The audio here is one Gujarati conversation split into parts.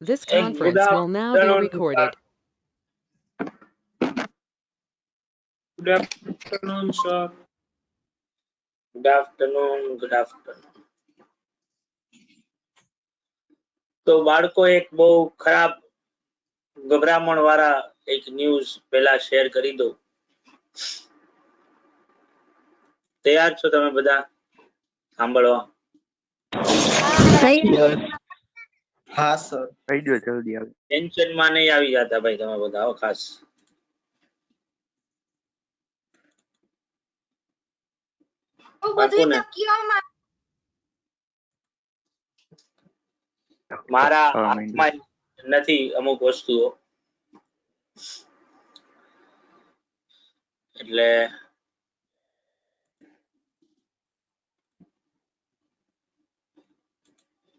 This Good conference will now be afternoon. recorded. Good afternoon, sir. Good afternoon. Good afternoon. તો બાળકો એક બહુ ખરાબ ગભરામણ વાળા એક ન્યૂઝ પહેલા શેર કરી દઉં. તૈયાર છો તમે બધા સાંભળવા? હા સર થઈ ગયો જલ્દી આવે ટેન્શન માં નહીં આવી જતા ભાઈ તમે બધા હો ખાસ. બાપુને મારા હાથમાં નથી અમુક વસ્તુઓ એટલે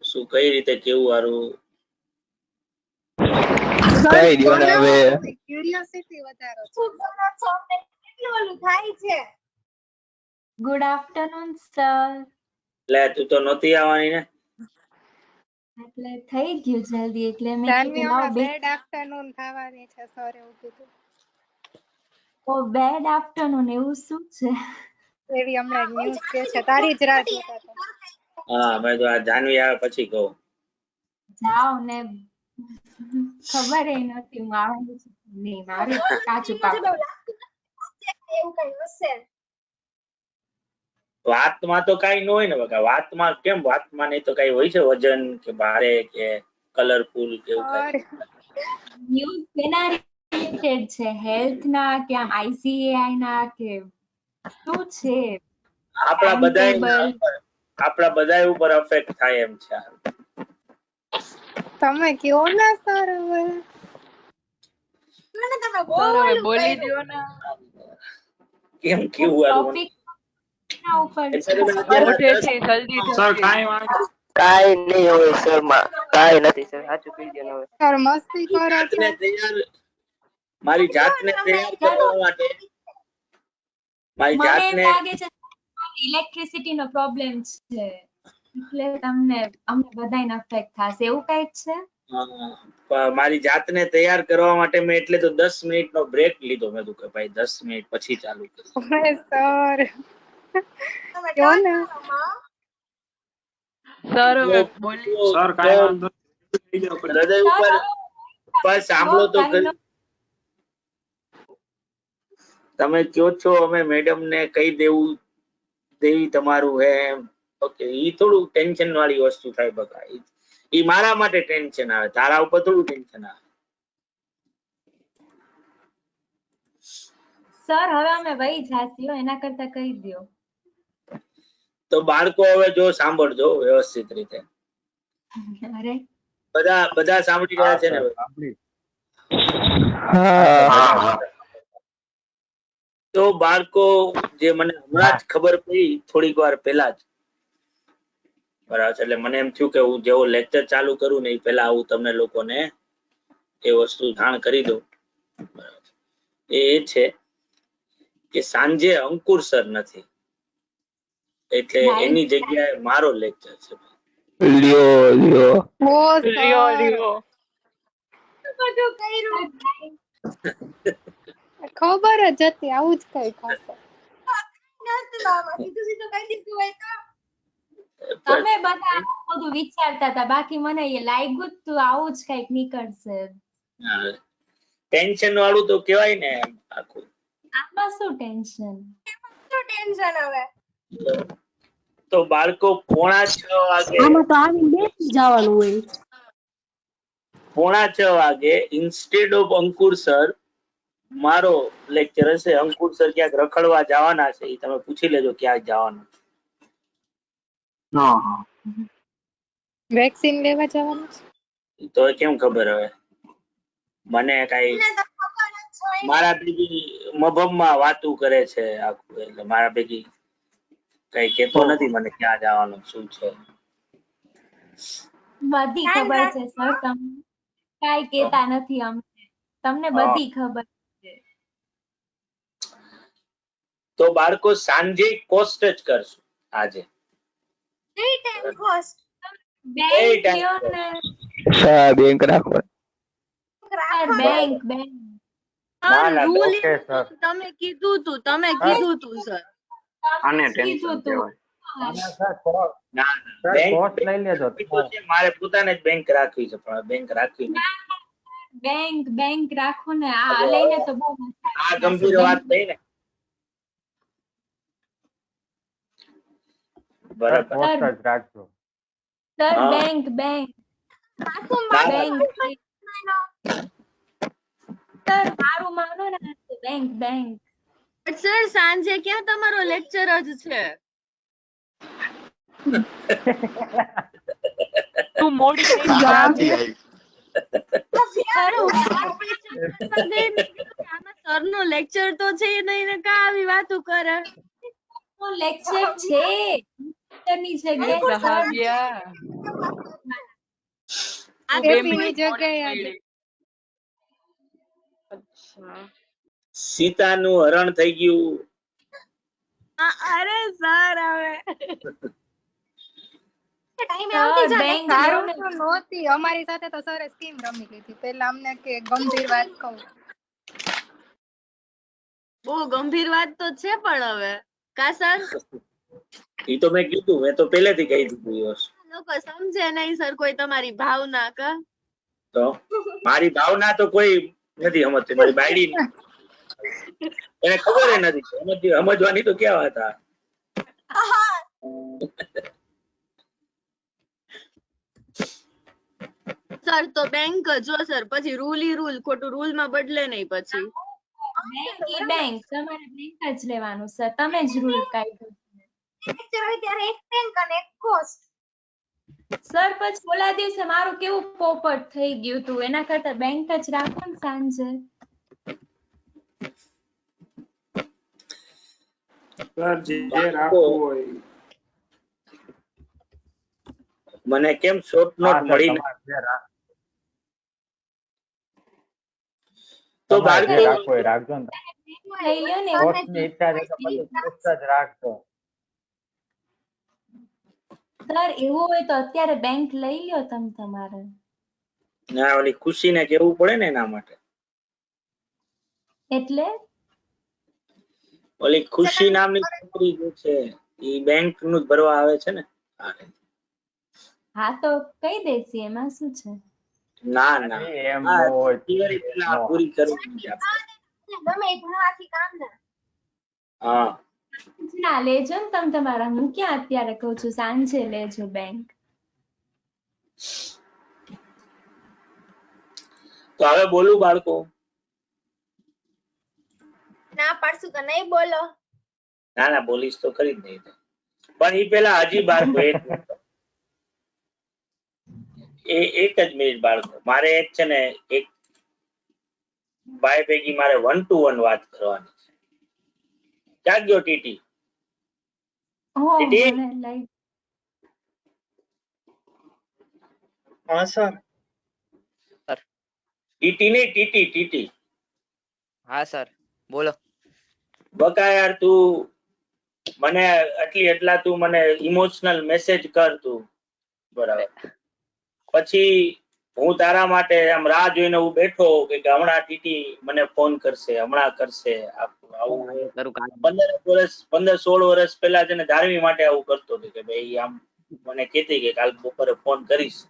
શું કઈ રીતે કેવું હારું કઈ દો ને હવે ક્યુરિયોસિટી વધારો છે કેટલું ઓલું થાય છે. Good afternoon sir. એટલે તું તો નહોતી આવવાની ને એટલે થઈ ગયું જલ્દી એટલે મેં કીધું લાવ બેડ આફ્ટરનૂન થવાની છે સર એવું કીધું. ઓ બેડ આફ્ટરનૂન એવું શું છે? એવી હમણાં ન્યૂઝ કે છે તારી જ રાહ જોતા હતા. હા મેં તો આ જાનવી આવે પછી કહું. જાઓ ને ખબર એ નથી મારું નહીં મારું કાચું પાકું એવું કઈ હશે. વાતમાં તો કઈ ન હોય ને બકા. વાતમાં કેમ વાતમાં નહીં તો કઈ હોય છે વજન કે ભારે કે કલરફુલ કે એવું કઈ ન્યૂઝ કેના રિલેટેડ છે? હેલ્થ ના કે આમ આઈસીએઆઈ ના કે શું છે? આપણા બધા ઉપર અફેક્ટ થાય એમ છે. તમે કયો ના સર હવે તમે બોલી દો ને. કેમ કેવું ટોપિક ના ઉપર સર કાઈ વાંધો કાઈ નહીં હોય સર માં કાઈ નથી સર સાચું કહી દો ને હવે સર મસ્તી કરો છો. મારી જાતને તૈયાર કરવા માટે મારી મને એમ જાતને લાગે છે ઇલેક્ટ્રિસિટી નો પ્રોબ્લેમ છે એટલે તમને અમને બધાને અફેક્ટ થશે એવું કઈક છે. મારી જાતને તૈયાર કરવા માટે મેં એટલે તો 10 મિનિટનો બ્રેક લીધો. મેં કીધું કે ભાઈ 10 મિનિટ પછી ચાલુ કરીશ. સર કયો ને સર હવે બોલી સર કાઈ વાંધો હૃદય ઉપર બસ સાંભળો તો ખરી. તમે કયો છો અમે મેડમ ને કહી દેવી તમારું હે ઓકે. ઈ થોડું ટેન્શન વાળી વસ્તુ થાય બકા. ઈ મારા માટે ટેન્શન આવે, તારા ઉપર થોડું ટેન્શન આવે. સર હવે અમે વહી જાસીઓ એના કરતા કહી દો. તો બાળકો હવે જો સાંભળજો વ્યવસ્થિત રીતે. અરે બધા સાંભળી રહ્યા છે ને? તો બાળકો જે મને હમણાં જ ખબર પડી થોડીક વાર પહેલા જ બરાબર છે. એટલે મને એમ થયું કે હું જેવો લેક્ચર ચાલુ કરું ને એ પહેલા હું તમને લોકોને એ વસ્તુ જાણ કરી દઉં. એ છે કે સાંજે અંકુર સર નથી એટલે એની જગ્યાએ મારો લેક્ચર છે. ખબર જ હતી આવું જ કઈ થશે. તમે બધા બધું વિચારતા હતા બાકી મને એ લાગ્યું તું આવું જ કઈક નીકળશે. ટેન્શન વાળું તો કહેવાય ને આખું. આમાં શું ટેન્શન હવે? તો બાળકો 5:45 વાગે આમાં તો આવીને બેસી જવાનું હોય. 5:45 વાગે ઇન્સ્ટેડ ઓફ અંકુર સર મારો લેક્ચર હશે. અંકુર સર ક્યાંક રખડવા જવાના છે, તમે પૂછી લેજો ક્યાં જવાનું. વેક્સિન લેવા જવાનું છે તો કેમ ખબર હવે? મને કઈ મારા ભેગી મભમમાં વાતું કરે છે આખું. એટલે મારા ભેગી કઈ કેતો નથી મને ક્યાં જવાનું શું છે. બધી ખબર છે સર તમને કાઈ કેતા નથી અમને. તમને બધી ખબર છે. તો બાળકો સાંજે કોસ્ટ જ કરશું આજે. બે ટાઈમ સર બેંક રાખો. સર બેંક બેંક ના ના રૂલ ઓકે સર તમે કીધું તું સર. આને કીધું ટેન્શન તું કહેવાય. સર ના સર બેંક કોર્સ લઈ લેજો મારે પોતાને જ બેંક રાખવી છે પણ બેંક રાખવી નથી. બેંક રાખો ને આ લઈને તો બહુ મજા આ આવે. ગંભીર વાત થઈ ને. સર બરાબર. કોર્સ જ રાખજો. સર હા. બેંક ના, બેંક સર મારું માનો ને બેંક સર સાંજે ક્યાં તમારો લેક્ચર જ છે? તું મોડી થઈ ક્યાંથી આવી? સર નો લેક્ચર તો છે નહીં ને કા આવી વાતો કરે? લેક્ચર છે ની જગ્યાએ સર આ બે કેપીની મિનિટ જગ્યાએ સીતાનું હરણ થઈ ગયું. અરે સર હવે સર બેંક સારું તો નહોતી અમારી સાથે તો સરે સ્કીમ રમી લીધી. પેલા અમને કે ગંભીર વાત કહું. બહુ ગંભીર વાત તો છે પણ હવે કા સર ઈ તો મેં કીધું, મેં તો પહેલેથી કહી દીધું એ વસ્તુ. લોકો સમજે નહીં સર કોઈ તમારી ભાવના કા તો મારી ભાવના તો કોઈ નથી સમજતી, મારી બાયડી એને ખબર નથી સમજવાની તો ક્યાં હતા. સર તો બેંક જો સર પછી રૂલ ઈ રૂલ ખોટું રૂલ માં બદલે નહીં પછી બેંક તમારે બેંક જ લેવાનું સર તમે જ રૂલ કાઢ્યો સર પછી ઓલા દિવસે મારું કેવું પોપટ થઈ ગયું તું એના કરતા બેંક જ રાખો ને સાંજે. મને કેમ શોર્ટ હા નોટ સર મળી ને? તમારે જે તો તમારે જે બાળકો રાખવું હોય રાખજો ને. થઈ ગયો ને કોર્સની ઈચ્છા છે તો પછી કોર્સ જ રાખજો. સર એવું હોય તો અત્યારે બેંક લઈ લ્યો તમે તમારે. ના ઓલી ખુશીને કેવું પડે ને એના માટે. એટલે ઓલી ખુશી નામની છોકરી જે છે ઈ બેંક નું જ ભરવા આવે છે ને. હા તો કઈ દેસી એમાં શું છે. ના ના એમ આ ન હોય. theory પેલા ન. પૂરી કરવી છે આપણે. હા ના લેજો ને તમે તમારા હું ક્યાં અત્યારે કહું છું સાંજે લેજો બેંક. તો હવે બોલું બાળકો? ના પાડશું તો નહીં બોલો. ના ના બોલીશ તો ખરી જ નહીં. પણ ઈ પેલા હજી બાળકો એક જ મિનિટ બાળકો, મારે એક છે ને એક બાય પૈકી મારે 1 to 1 વાત કરવાની છે. ક્યાં ગયો ટીટી? હો ટીટી? મને લઈ હા સર. ટીટી નહીં, ટીટી ટીટી. હા સર બોલો. બકા યાર તું મને એટલા તું મને ઇમોશનલ મેસેજ કર તું, બરાબર? પછી હું તારા માટે આમ રાહ જોઈને હું બેઠો કે હમણાં ટીટી મને ફોન કરશે, હમણાં કરશે. આવું 15-16 વર્ષ પહેલા છે ને ધારવી માટે આવું કરતો હતો કે ભાઈ આમ મને કહેતી કે કાલ બપોરે ફોન કરીશ,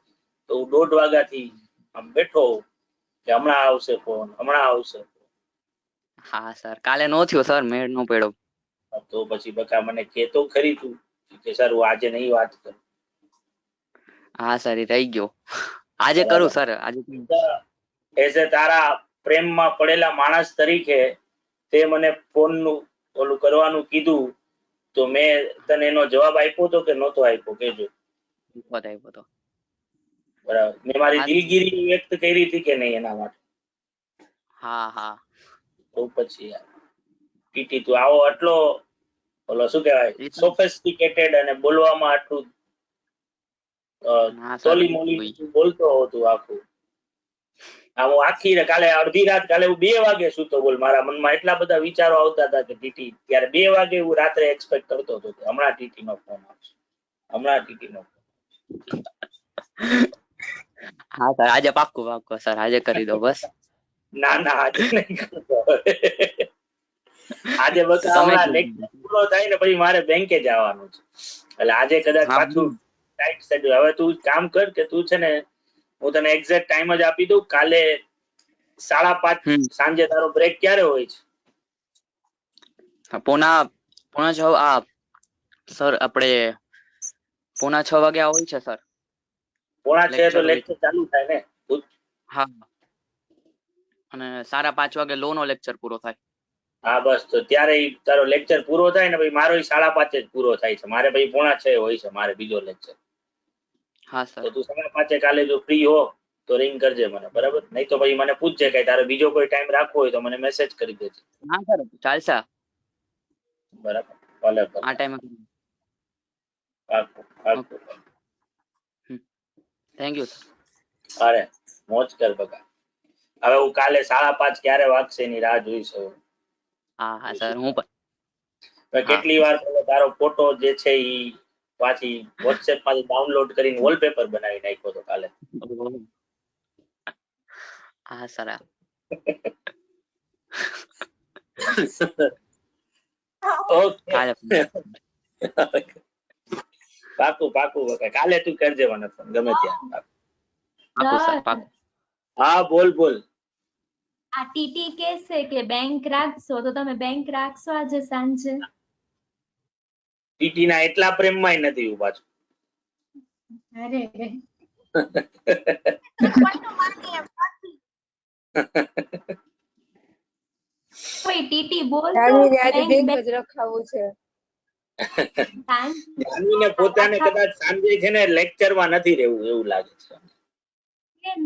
તો હું 1:30 વાગ્યાથી આમ બેઠો કે હમણાં આવશે ફોન, હમણાં આવશે. હા સર કાલે નો થયો સર, મેળ નો પડ્યો. તો પછી બકા મને કહેતો ખરી તું કે સર હું આજે નહીં વાત કરું. હા સર એ રહી ગયો, આજે કરું સર. આજે એઝ એ તારા પ્રેમમાં પડેલા માણસ તરીકે તે મને ફોન નું ઓલું કરવાનું કીધું, તો મેં તને એનો જવાબ આપ્યો તો કે નહોતો આપ્યો કેજો? બતાવ્યો તો. બરાબર. મેં મારી દિલગીરી વ્યક્ત કરી હતી કે નહીં એના માટે? હા હા. તો પછી ટીટી તું આવો આટલો ઓલો શું કહેવાય સોફિસ્ટિકેટેડ અને બોલવામાં આટલું સોલી મોલી બોલતો હતું આખું. હું આખી કાલે અડધી રાત કાલે હું 2 વાગે સૂતો બોલ. મારા મનમાં એટલા બધા વિચારો આવતા હતા કે ટીટી ત્યારે 2 વાગે હું રાત્રે એક્સપેક્ટ કરતો હતો કે હમણાં ટીટી નો ફોન આવશે, હમણાં ટીટી નો ફોન. હા સર આજે પાક્કું સર આજે કરી દો બસ. ના ના આજે નહીં કરતો. આજે બકા તમે હમણાં લેક્ચર પૂરો થાય ને પછી મારે બેંકે જવાનું છે, એટલે આજે કદાચ હા. પાછું ટાઈટ શેડ્યુલ. હવે તું કામ કર કે તું છે ને હું તને એક્ઝેક્ટ ટાઈમ જ આપી દઉં. કાલે 5:30 સાંજે તારો બ્રેક ક્યારે હોય છે? પોણા 6 સર આપણે 5:45 વાગ્યા હોય છે સર. 5:45 તો lecture હોય લેક્ચર ચાલુ થાય ને? હા અને 5:30 વાગે લો નો લેક્ચર પૂરો થાય. હા બસ તો ત્યારે ઈ તારો લેક્ચર પૂરો થાય ને પછી મારો 5:30 જ પૂરો થાય છે. મારે પછી 5:45 હોય છે મારે બીજો લેક્ચર. હા સર. તો તું 5:30 કાલે જો ફ્રી હો તો રિંગ કરજે મને, બરાબર? નહીં તો પછી મને પૂછજે કે તારે બીજો કોઈ ટાઈમ રાખવો હોય તો મને મેસેજ કરી દેજે. હા સર ચાલશે બરાબર, ભલે ભલે. આ ટાઈમે. પાક્કું પાક્કું. Thank you sir. અરે મોજ કર બકા. હવે હું કાલે 5:30 ક્યારે વાગશે એની રાહ જોઈશ હવે. હા હા સર હું પણ. હવે કેટલી વાર પેલો તારો ફોટો જે છે ઈ પાછી WhatsApp માંથી ડાઉનલોડ કરીને વોલપેપર બનાવી નાખ્યો તો કાલે. હા સર. ઓકે કાલે પાકું પાકું બકા. કાલે તું કરજે મને ફોન ગમે ત્યાં. પાક્કું સર પાક્કું. હા બોલ બોલ. આ ટીટી કહેશે કે બેંક રાખશો તો તમે બેંક રાખશો આજે સાંજે? ટીટી ના એટલા પ્રેમમાં નથી હું પાછું. અરે કોઈ ટીટી બોલતો બેંક જ રખાવું છે. જાનવીને પોતાને કદાચ સાંજે છે ને લેક્ચરમાં નથી રહેવું એવું લાગે છે.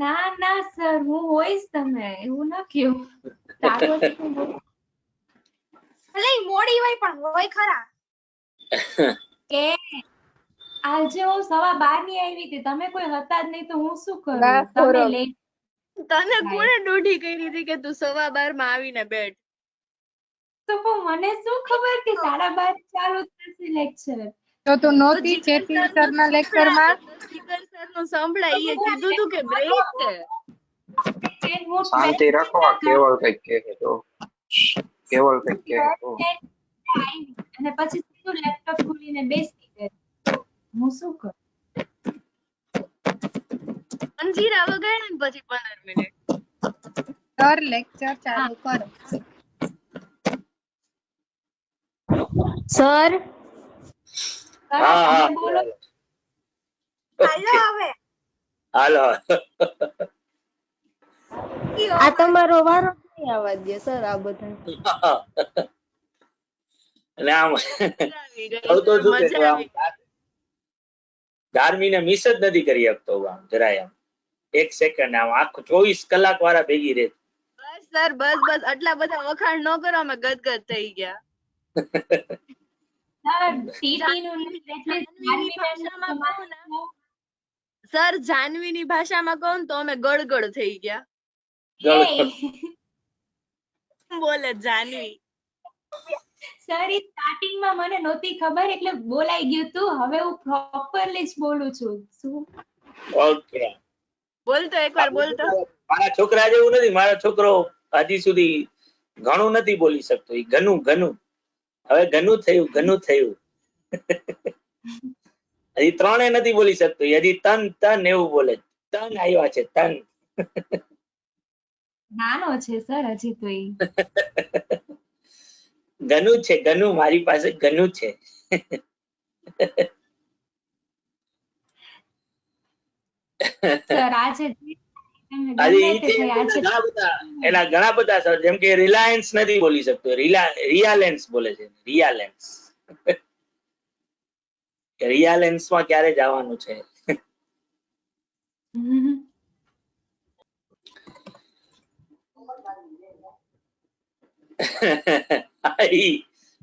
ના ના સર હું હોઈશ, તમે એવું ન કયો. મોડી હોય પણ હોય ખરા. કે આજે હું 12:15 ની આવી હતી, તમે કોઈ હતા જ નહીં તો હું શું કરું? તમે લેટ. તને કોણે દોઢી કરી હતી કે તું 12:15 માં આવીને બેઠ? તો પણ મને શું ખબર કે 12:30 ચાલુ થશે લેક્ચર. તો તું નહોતી ચેતન સર ના લેક્ચર માં? જીગર સર નું સંભળાય, એ કીધું તું કે બ્રેક છે. શાંતિ રાખો. આ કેવળ કઈક કહે તો કેવળ કઈક કહે તો અને પછી સીધું લેપટોપ ખોલીને બેસી ગઈ. હું શું કરું? અંજીરા વગાડે ને પછી 15 મિનિટ. સર લેક્ચર ચાલુ કરો. સર હા હા બોલો. હાલો હવે. હાલો. આ તમારો વારો નહીં આવવા દે સર આ બધા. અને આમ કહું તો શું કે મજા આવી. ધાર્મીને મિસ જ નથી કરી શકતો આમ જરાય. આમ 1 સેકન્ડ આમ આખો 24 કલાક વાળા ભેગી રહે. બસ સર બસ બસ, આટલા બધા વખાણ ન કરો, અમે ગદગદ થઈ ગયા. સર જાનવીની ભાષામાં કહું ને તો અમે ગળગળ થઈ ગયા. બોલે જાનવી. સર ઈ સ્ટાર્ટિંગ માં મને નહોતી ખબર એટલે બોલાઈ ગયું તું. હવે હું પ્રોપરલી જ બોલું છું. શું? ઓકે. બોલતો એકવાર બોલતો. મારા છોકરા જેવું નથી. મારો છોકરો હજી સુધી ઘણું નથી બોલી શકતો. ઈ ઘનું ઘનું. હવે ઘનું થયું. હજી 3 નથી બોલી શકતો. હજી તન એવું બોલે. તન આવ્યા છે તન. નાનો છે સર હજી તો ઈ. ઘનું છે ઘનું. મારી પાસે ઘનું છે. સર આજે એના ઘણા બધા સર, જેમ કે રિલાયન્સ નથી બોલી શકતો. રિયાલેન્સ બોલે છે. રિયાલેન્સ. રિયાલેન્સ માં ક્યારે જવાનું છે?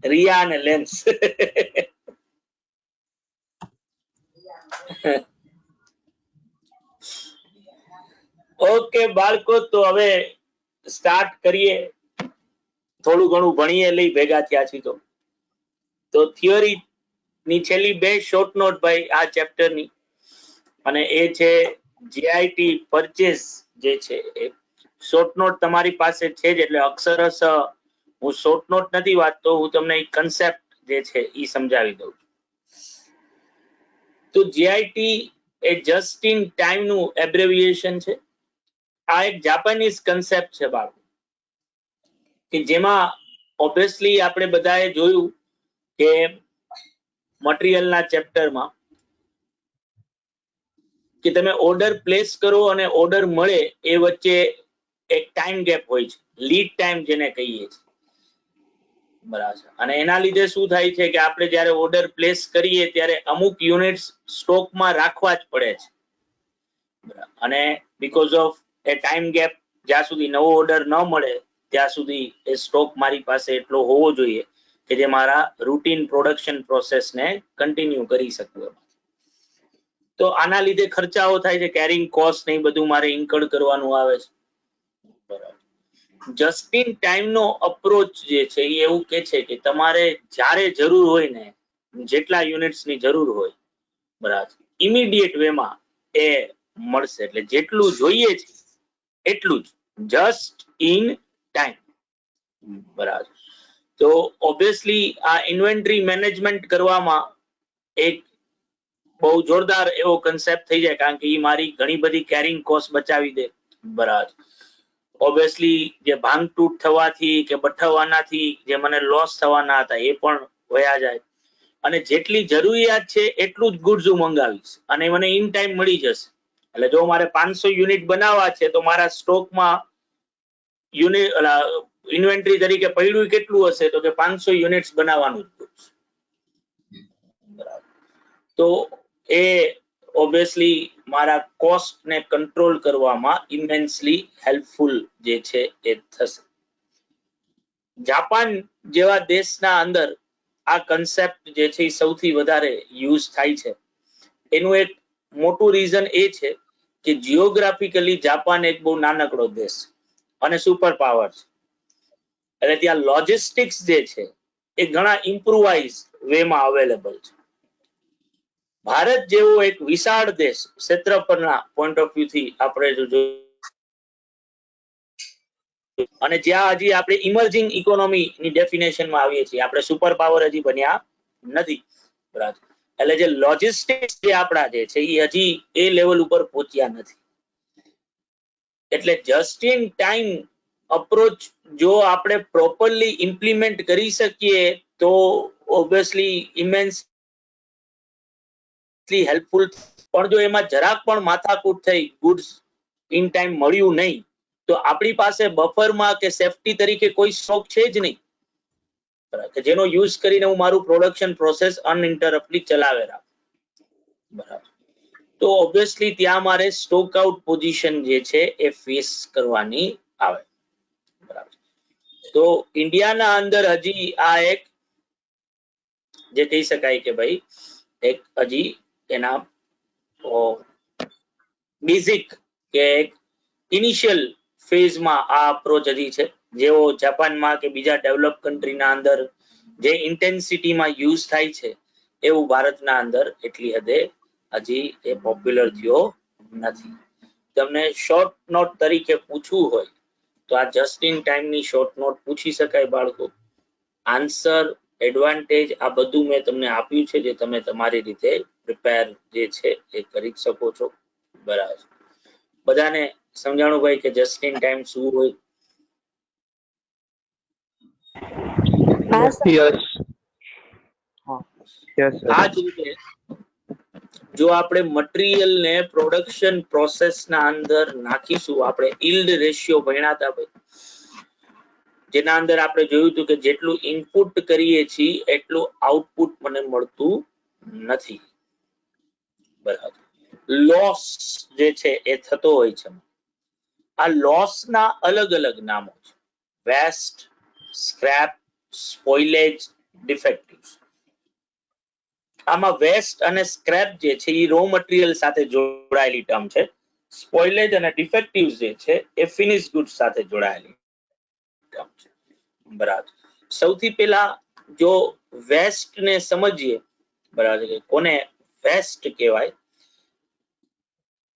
રિયા અને લેન્સ. ઓકે બાળકો, તો હવે સ્ટાર્ટ કરીએ. થોડું ઘણું ભણીએ લઈ ભેગા થયા છીએ તો થિયરી ની છેલ્લી 2 શોર્ટ નોટ ભાઈ આ ચેપ્ટર ની, અને એ છે GIT પરચેસ જે છે એ શોર્ટ નોટ તમારી પાસે છે જ, એટલે અક્ષરશ હું શોર્ટ નોટ નથી વાંચતો, હું તમને એક કન્સેપ્ટ જે છે એ સમજાવી દઉં. તો GIT A just in time નું એબ્રેવિએશન છે. આ એક જાપાનીઝ કન્સેપ્ટ છે બાળકો, કે જેમાં ઓબ્વિયસલી આપણે બધાએ જોયું કે મટીરિયલના ચેપ્ટરમાં કે તમે ઓર્ડર પ્લેસ કરો અને ઓર્ડર મળે એ વચ્ચે એક ટાઈમ ગેપ હોય છે, લીડ ટાઈમ જેને કહીએ છીએ, બરાબર. અને એના લીધે શું થાય છે કે આપણે જ્યારે ઓર્ડર પ્લેસ કરીએ ત્યારે અમુક યુનિટ્સ સ્ટોકમાં રાખવા જ પડે છે, અને because of A time gap, જ્યાં સુધી નવો ઓર્ડર ન મળે ત્યાં સુધી એ સ્ટોક મારી પાસે એટલો હોવો જોઈએ કે જે મારા રૂટીન પ્રોડક્શન પ્રોસેસને કન્ટિન્યુ કરી શકું. તો આના લીધે ખર્ચાઓ થાય છે, કેરિંગ કોસ્ટ ને બધું મારે ઇન્કર કરવાનું આવે છે, બરાબર. જસ્ટ ઇન ટાઈમ નો અપ્રોચ જે છે એ એવું કે છે કે તમારે જ્યારે જરૂર હોય ને, જેટલા યુનિટ્સ ની જરૂર હોય, બરાબર, ઇમિડિયેટ વેમાં એ મળશે, એટલે જેટલું જોઈએ છે એટલું જ, જસ્ટ ઇન ટાઈમ, બરાબર. તો ઓબ્વિયસલી આ ઇન્વેન્ટરી મેનેજમેન્ટ કરવામાં એક બહુ જોરદાર એવો કન્સેપ્ટ થઈ જાય, કારણ કે એ મારી ઘણી બધી કેરિંગ કોસ્ટ બચાવી દે, બરાબર. ઓબ્વિયસલી જે ભાંગતૂટ થવાથી કે બઠાવવાનાથી જે મને લોસ થવાના હતા એ પણ વયા જાય, અને જેટલી જરૂરિયાત છે એટલું જ ગુડ્સ હું મંગાવીશ અને મને ઇન ટાઈમ મળી જશે. એટલે જો મારે 500 યુનિટ બનાવવા છે તો મારા સ્ટોકમાં ઇન્વેન્ટરી તરીકે પડ્યું કેટલું હશે, તો કે 500 યુનિટ્સ બનાવવાનું જ. તો એ ઓબ્વિયસલી મારા કોસ્ટ ને કંટ્રોલ કરવામાં ઇમેન્સલી હેલ્પફુલ જે છે એ થશે. જાપાન જેવા દેશના અંદર આ કન્સેપ્ટ જે છે એ સૌથી વધારે યુઝ થાય છે. એનું એક મોટું રીઝન એ છે કે જિયોગ્રાફિકલી જાપાન એક બહુ નાનકડો દેશ અને સુપર પાવર છે, એટલે ત્યાં લોજિસ્ટિક્સ જે છે એ ઘણા ઇમ્પ્રુવાઇઝ વેમાં અવેલેબલ છે. ભારત જેવો એક વિશાળ દેશ, ક્ષેત્રફળના પોઈન્ટ ઓફ વ્યૂ થી આપણે જો અને જ્યાં હજી આપણે ઇમર્જિંગ ઇકોનોમી ની ડેફિનેશનમાં આવીએ છીએ, આપણે સુપર પાવર હજી બન્યા નથી, બરાબર. એટલે જે લોજિસ્ટિક્સ જે આપણા જે છે એ હજી એ લેવલ ઉપર પહોંચ્યા નથી. એટલે જસ્ટ ઇન ટાઈમ અપ્રોચ જો આપણે પ્રોપરલી ઇમ્પ્લિમેન્ટ કરી શકીએ તો ઓબ્વિયસલી ઇમેન્સલી હેલ્પફુલ. પણ જો એમાં જરાક પણ માથાકૂટ થઈ, ગુડ્સ ઇન ટાઈમ મળ્યું નહીં, તો આપણી પાસે બફરમાં કે સેફટી તરીકે કોઈ સ્ટોક છે જ નહીં, કે જેનો યુઝ કરીને હું મારું પ્રોડક્શન પ્રોસેસ અનઇન્ટરપ્ટલી ચલાવે રાખું, બરાબર. તો ઓબ્વિયસલી ત્યાં મારે સ્ટોક આઉટ પોઝિશન જે છે એ ફેસ કરવાની આવે, બરાબર. તો ઇન્ડિયાના અંદર હજી આ એક જે કહી શકાય કે ભાઈ એક હજી એના બેઝિક કે ઇનિશિયલ ફેઝમાં આ અપ્રોચ હજી છે, જેવો જાપાનમાં કે બીજા ડેવલપ કન્ટ્રીના અંદર જે ઇન્ટેન્સિટીમાં યુઝ થાય છે એવું ભારતના અંદર એટલી હદે હજી એ પોપ્યુલર થયો નથી. તમને શોર્ટ નોટ તરીકે પૂછવું હોય તો આ જસ્ટ ઇન ટાઈમ ની શોર્ટ નોટ પૂછી શકાય બાળકો. આન્સર, એડવાન્ટેજ આ બધું મેં તમને આપ્યું છે, જે તમે તમારી રીતે પ્રિપેર જે છે એ કરી શકો છો, બરાબર. બધાને સમજાણું ભાઈ કે જસ્ટ ઇન ટાઈમ શું હોય? યસ યસ આ જ રીતે જો આપણે મટીરિયલ ને પ્રોડક્શન પ્રોસેસ ના અંદર નાખીશું, આપણે ઈલ્ડ રેશિયો ભણ્યા હતા ભાઈ, જેના અંદર આપણે જોયું હતું કે જેટલું ઇનપુટ કરીએ છીએ એટલું આઉટપુટ મને મળતું નથી, બરાબર. લોસ જે છે એ થતો હોય છે. આ લોસ ના અલગ અલગ નામો છે: વેસ્ટ, સ્ક્રેપ, સ્પોઇલેજ, ડિફેક્ટિવ. આમાં વેસ્ટ અને સ્ક્રેપ જે છે એ રો મટીરિયલ સાથે જોડાયેલી ટર્મ છે. સ્પોઇલેજ અને ડિફેક્ટિવ જે છે એ ફિનિશ ગુડ્સ સાથે જોડાયેલી ટર્મ છે, બરાબર. સૌથી પહેલા જો વેસ્ટ ને સમજીએ, બરાબર, કે કોને વેસ્ટ કહેવાય,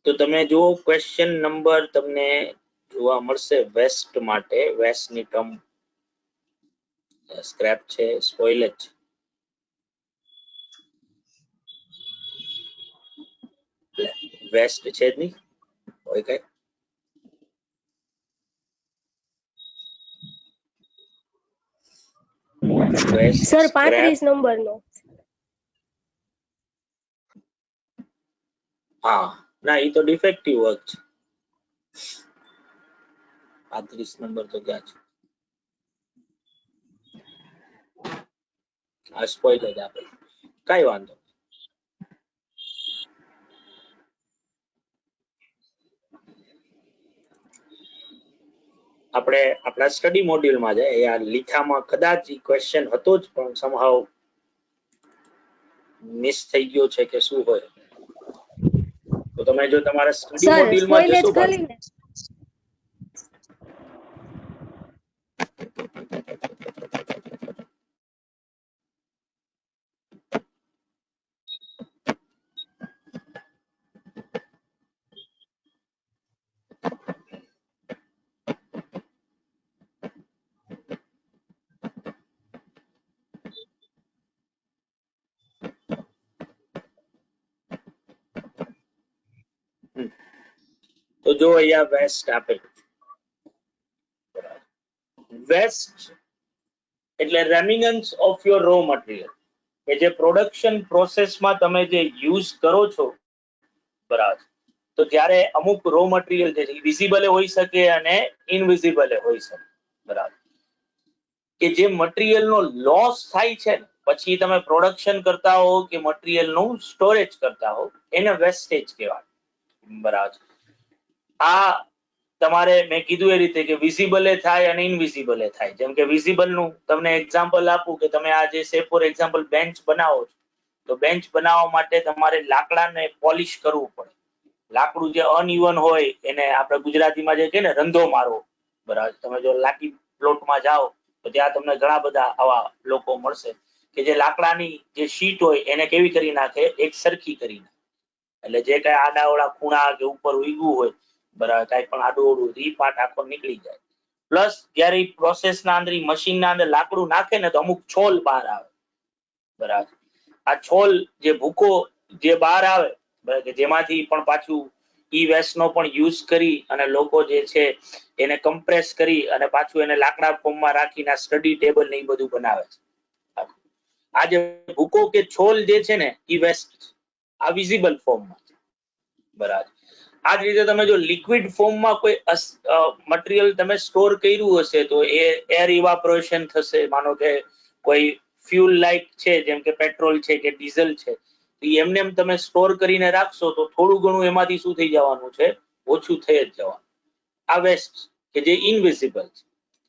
તો તમે જો ક્વેશ્ચન નંબર તમને જોવા મળશે વેસ્ટ માટે. વેસ્ટ ની ટર્મ સ્ક્રેપ છે, સ્પોઇલેજ છે, વેસ્ટ છે જ નહીં હોય કઈ. વેસ્ટ સર સ્ક્રેપ 35 નંબરનો. હા ના એ તો ડિફેક્ટિવ વર્ક છે. 35 નંબર તો ક્યાં છે? આ સ્પોઇલેજ આપે, કઈ વાંધો. આપણે આપણા સ્ટડી મોડ્યુલમાં છે, આ લીખામાં કદાચ ક્વેશ્ચન હતો જ પણ સમહાવ મિસ થઈ ગયો છે કે શું હોય. તો તમે જો તમારા સ્ટડી સર મોડ્યુલમાં સ્પોઇલેજ જશો ખાલી ને. તો જો અહીંયા વેસ્ટ આપેલું. વેસ્ટ એટલે રેમિનન્સ ઓફ યોર રો મટીરિયલ, કે જે પ્રોડક્શન પ્રોસેસમાં તમે જે યુઝ કરો છો, બરાબર. તો જ્યારે અમુક રો મટીરિયલ છે વિઝિબલ હોઈ શકે અને ઇનવિઝિબલ હોઈ શકે, બરાબર. કે જે મટીરિયલ નો લોસ થાય છે પછી તમે પ્રોડક્શન કરતા હો કે મટીરિયલ નું સ્ટોરેજ કરતા હો, એને વેસ્ટેજ કહેવાય, બરાબર. આ તમારે મેં કીધું એ રીતે કે વિઝિબલ થાય અને ઇનવિઝિબલ થાય. જેમ કે વિઝિબલ નું તમને એક્ઝામ્પલ આપું કે તમે આ જે સે ફોર એક્ઝામ્પલ બેન્ચ બનાવો છો, તો બેન્ચ બનાવવા માટે તમારે લાકડાને પોલિશ કરવું પડે. લાકડું જે અનઇવન હોય એને આપણે ગુજરાતીમાં જે કહે ને રંધો મારવો, બરાબર. તમે જો લાકી પ્લોટમાં જાઓ તો ત્યાં તમને ઘણા બધા આવા લોકો મળશે કે જે લાકડાની જે શીટ હોય એને કેવી કરી નાખે, એક સરખી કરી નાખે. એટલે જે કઈ આડાવડા ખૂણા કે ઉપર ઉગ્યું હોય, બરાબર, કઈ પણ આડું ઓડું ઈ પાર્ટ આખો નીકળી જાય. પ્લસ જ્યારે પ્રોસેસ ના અંદર મશીન ના અંદર લાકડું નાખે ને તો અમુક છોલ બહાર આવે, બરાબર. આ છોલ જે ભૂકો જે બહાર આવે, બરાબર, જેમાંથી પણ પાછું ઈ વેસ્ટ નો પણ યુઝ કરી અને લોકો જે છે એને કમ્પ્રેસ કરી અને પાછું એને લાકડા ફોર્મમાં રાખીને સ્ટડી ટેબલ ને એ બધું બનાવે છે. આ જે ભૂકો કે છોલ જે છે ને ઈ વેસ્ટ આ વિઝિબલ ફોર્મમાં છે, બરાબર. આ જ રીતે તમે જો લિક્વિડ ફોર્મમાં કોઈ મટીરિયલ તમે સ્ટોર કર્યું હશે તો એ એર ઇવાપોરેશન થશે. માનો કે કોઈ ફ્યુલ લાઇક છે, જેમ કે પેટ્રોલ છે કે ડીઝલ છે, તો એમને એમ તમે સ્ટોર કરીને રાખશો તો થોડું ઘણું એમાંથી શું થઈ જવાનું છે, ઓછું થઈ જ જવાનું. આ વેસ્ટ કે જે ઇનવિઝિબલ છે,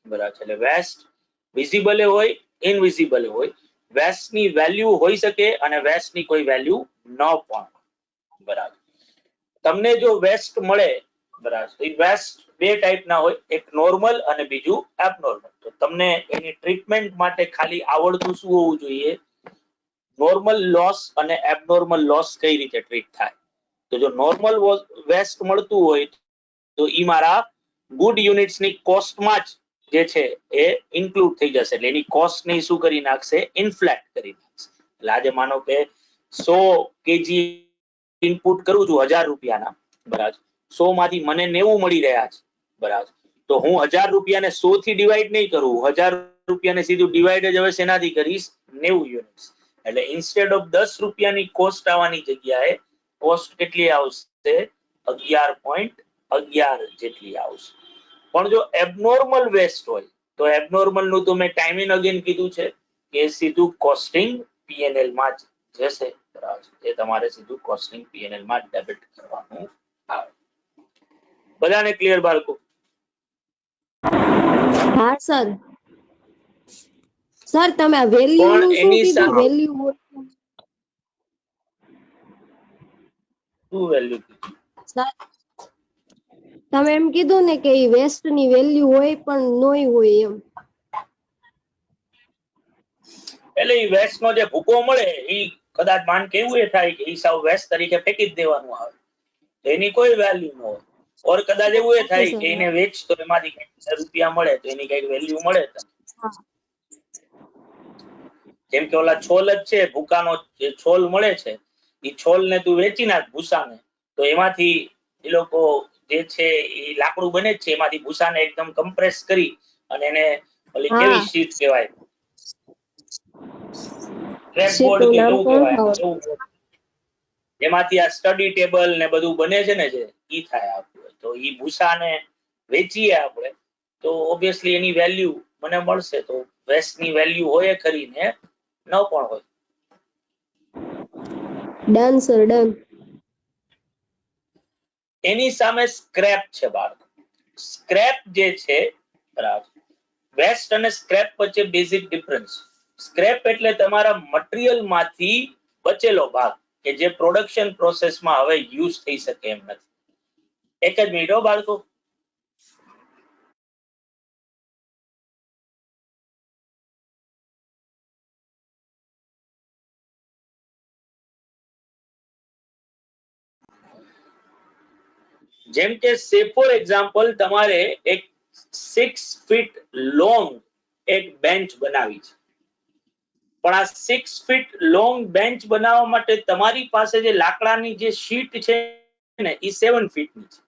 બરાબર. એટલે વેસ્ટ વિઝિબલ હોય, ઇનવિઝિબલ હોય. વેસ્ટ ની વેલ્યુ હોઈ શકે અને વેસ્ટ ની કોઈ વેલ્યુ ન પણ, બરાબર. તમને જો વેસ્ટ મળે, બરાબર, તો વેસ્ટ બે ટાઈપના હોય, એક નોર્મલ અને બીજું એબનોર્મલ. તો તમને એની ટ્રીટમેન્ટ માટે ખાલી આવડતું શું હોવું જોઈએ, નોર્મલ લોસ અને એબનોર્મલ લોસ કઈ રીતે ટ્રીટ થાય. તો જો નોર્મલ વેસ્ટ મળતું હોય તો ઈ મારા ગુડ યુનિટ્સ ની કોસ્ટમાં જ જે છે એ ઇન્ક્લુડ થઈ જશે. એટલે એની કોસ્ટ ની શું કરી નાખશે, ઇન્ફ્લેટ કરી નાખશે. એટલે આજે માનો કે 100 કેજી ઇનપુટ કરું છું 1000 રૂપિયાના, બરાબર. 100 માંથી મને 90 મળી રહ્યા છે, બરાબર. તો હું 1000 રૂપિયાને 100 થી ડિવાઈડ નહીં કરું, 1000 રૂપિયાને સીધું ડિવાઈડ જ હવે શેનાથી કરીશ, 90 યુનિટ્સ. એટલે ઇન્સ્ટેડ ઓફ 10 રૂપિયાની કોસ્ટ આવવાની જગ્યાએ કોસ્ટ કેટલી આવશે, 11.11 જેટલી આવશે. પણ જો એબનોર્મલ વેસ્ટ હોય તો એબનોર્મલ નું તો મેં ટાઈમ એન્ડ અગેન કીધું છે કે સીધું કોસ્ટિંગ પીએનએલ માં જ જશે, બરાબર. એ તમારે સીધું કોસ્ટિંગ પીએનએલ માં ડેબિટ કરવાનું આવે. બધાને ક્લિયર બાળકો? હા સર. સર તમે આ વેલ્યુ પણ નું શું એની કીધું, સામે વેલ્યુ શું વેલ્યુ? સર તમે એમ કીધું ને કે ઈ વેસ્ટ ની વેલ્યુ હોય પણ નોય હોય એમ. એટલે ઈ વેસ્ટ નો જે ભૂકો મળે ઈ કદાચ માન કે એવું એ થાય કે ઈ સાવ વેસ્ટ તરીકે ફેંકી જ દેવાનું આવે, તો એની કોઈ વેલ્યુ ન હોય. ઓર કદાચ એવું એ થાય sir. કે એને વેચતો એમાંથી કંઈક રૂપિયા મળે તો એની કઈક વેલ્યુ મળે તમને. હા. જેમ કે ઓલા છોલ જ છે, ભૂકાનો જે છોલ મળે છે એ છોલ ને તું વેચી નાખ ભૂસાને, તો એમાંથી એ લોકો જે છે એ લાકડું બને જ છે, એમાંથી ભૂસાને એકદમ કમ્પ્રેસ કરી અને એને ઓલી કેવી હા શીટ કહેવાય, સ્ક્રેપ બોર્ડ શીટનું કે નામ કેવું કોણ કહેવાય ખબર? એવું board. એમાંથી આ સ્ટડી ટેબલ ને બધું બને છે ને જે ઈ થાય આપણું. તો ઈ ભૂસાને વેચીએ આપણે તો ઓબ્વિયસલી એની વેલ્યુ મને મળશે. તો વેસ્ટ ની વેલ્યુ હોય ખરી ને ન પણ હોય. Done sir done. એની સામે સ્ક્રેપ છે બાળકો. સ્ક્રેપ જે છે બરાબર, વેસ્ટ અને સ્ક્રેપ વચ્ચે બેઝિક ડિફરન્સ. સ્ક્રેપ એટલે તમારા મટીરીયલ માંથી બચેલો ભાગ કે જે પ્રોડક્શન પ્રોસેસમાં હવે યુઝ થઈ શકે એમ નથી. એક જ મિનિટ હો બાળકો. જેમ કે સે ફોર એક્ઝામ્પલ તમારે એક 6 ફીટ લોંગ એક બેન્ચ બનાવી છે, પણ આ 6 ફીટ લોંગ બેન્ચ બનાવવા માટે તમારી પાસે જે લાકડાની જે શીટ છે ને એ 7 ફીટની છે.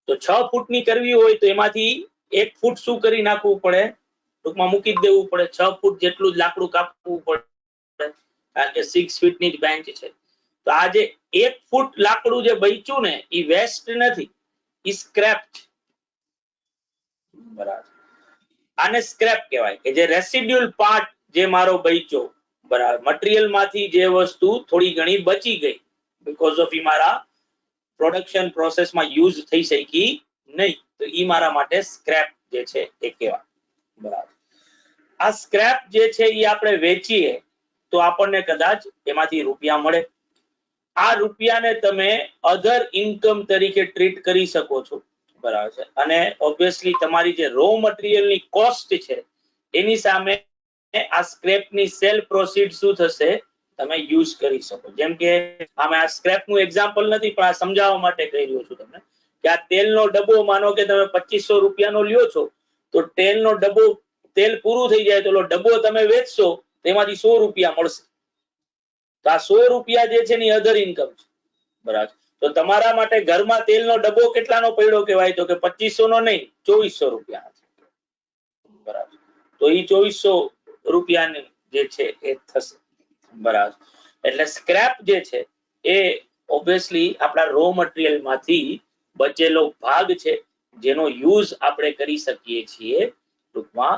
તો 6 ફૂટની કરવી હોય તો એમાંથી 1 ફૂટ શું કરી નાખવું પડે, ટૂંકમાં મૂકી દેવું પડે. 6 ફૂટ જેટલું જ લાકડું કાપવું પડે, કારણ કે 6 ફીટની જ બેન્ચ છે. તો આ જે 1 ફૂટ લાકડું જે બચ્યું ને એ વેસ્ટ નથી, એ સ્ક્રેપ છે. બરાબર, આને સ્ક્રેપ કહેવાય કે જે રેસિડ્યુઅલ પાર્ટ જે મારો બચ્યો, બરાબર, મટીરીયલ માંથી જે વસ્તુ થોડી ઘણી બચી ગઈ બીકોઝ ઓફ ઈ મારા પ્રોડક્શન પ્રોસેસમાં યુઝ થઈ શકી નહીં, તો ઈ મારા માટે સ્ક્રેપ જે છે એ કહેવાય. બરાબર, આ સ્ક્રેપ જે છે એ આપણે વેચીએ તો આપણને કદાચ એમાંથી રૂપિયા મળે. આ રૂપિયાને તમે અધર ઇન્કમ તરીકે ટ્રીટ કરી શકો છો. બરાબર છે, અને ઓબ્વિયસલી તમારી જે રો મટીરીયલની કોસ્ટ છે એની સામે આ સ્ક્રેપની સેલ પ્રોસીડ શું થશે તમે યુઝ કરી શકો. જેમ કે આમે આ સ્ક્રેપનું એક્ઝામ્પલ નથી પણ આ સમજાવવા માટે કહી રહ્યો છું તમને કે આ તેલનો ડબ્બો માનો કે તમે 2500 રૂપિયાનો લ્યો છો, તો તેલનો ડબ્બો તેલ પૂરું થઈ જાય તો ઓલો ડબ્બો તમે વેચશો તેમાંથી 100 રૂપિયા મળશે. તો આ 100 રૂપિયા જે છે ને અધર ઇન્કમ છે. બરાબર, તો તમારા માટે ઘરમાં તેલનો ડબ્બો કેટલાનો પડ્યો કહેવાય તો કે 2500 નો નહીં, 2400 રૂપિયા. બરાબર, તો ઈ 2400 રૂપિયાની જે છે એ થશે. બરાબર, એટલે સ્ક્રેપ જે છે એ ઓબ્વિયસલી આપણા રો મટીરીયલ માંથી બચેલો ભાગ છે જેનો યુઝ આપણે કરી શકીએ છીએ. ટૂંકમાં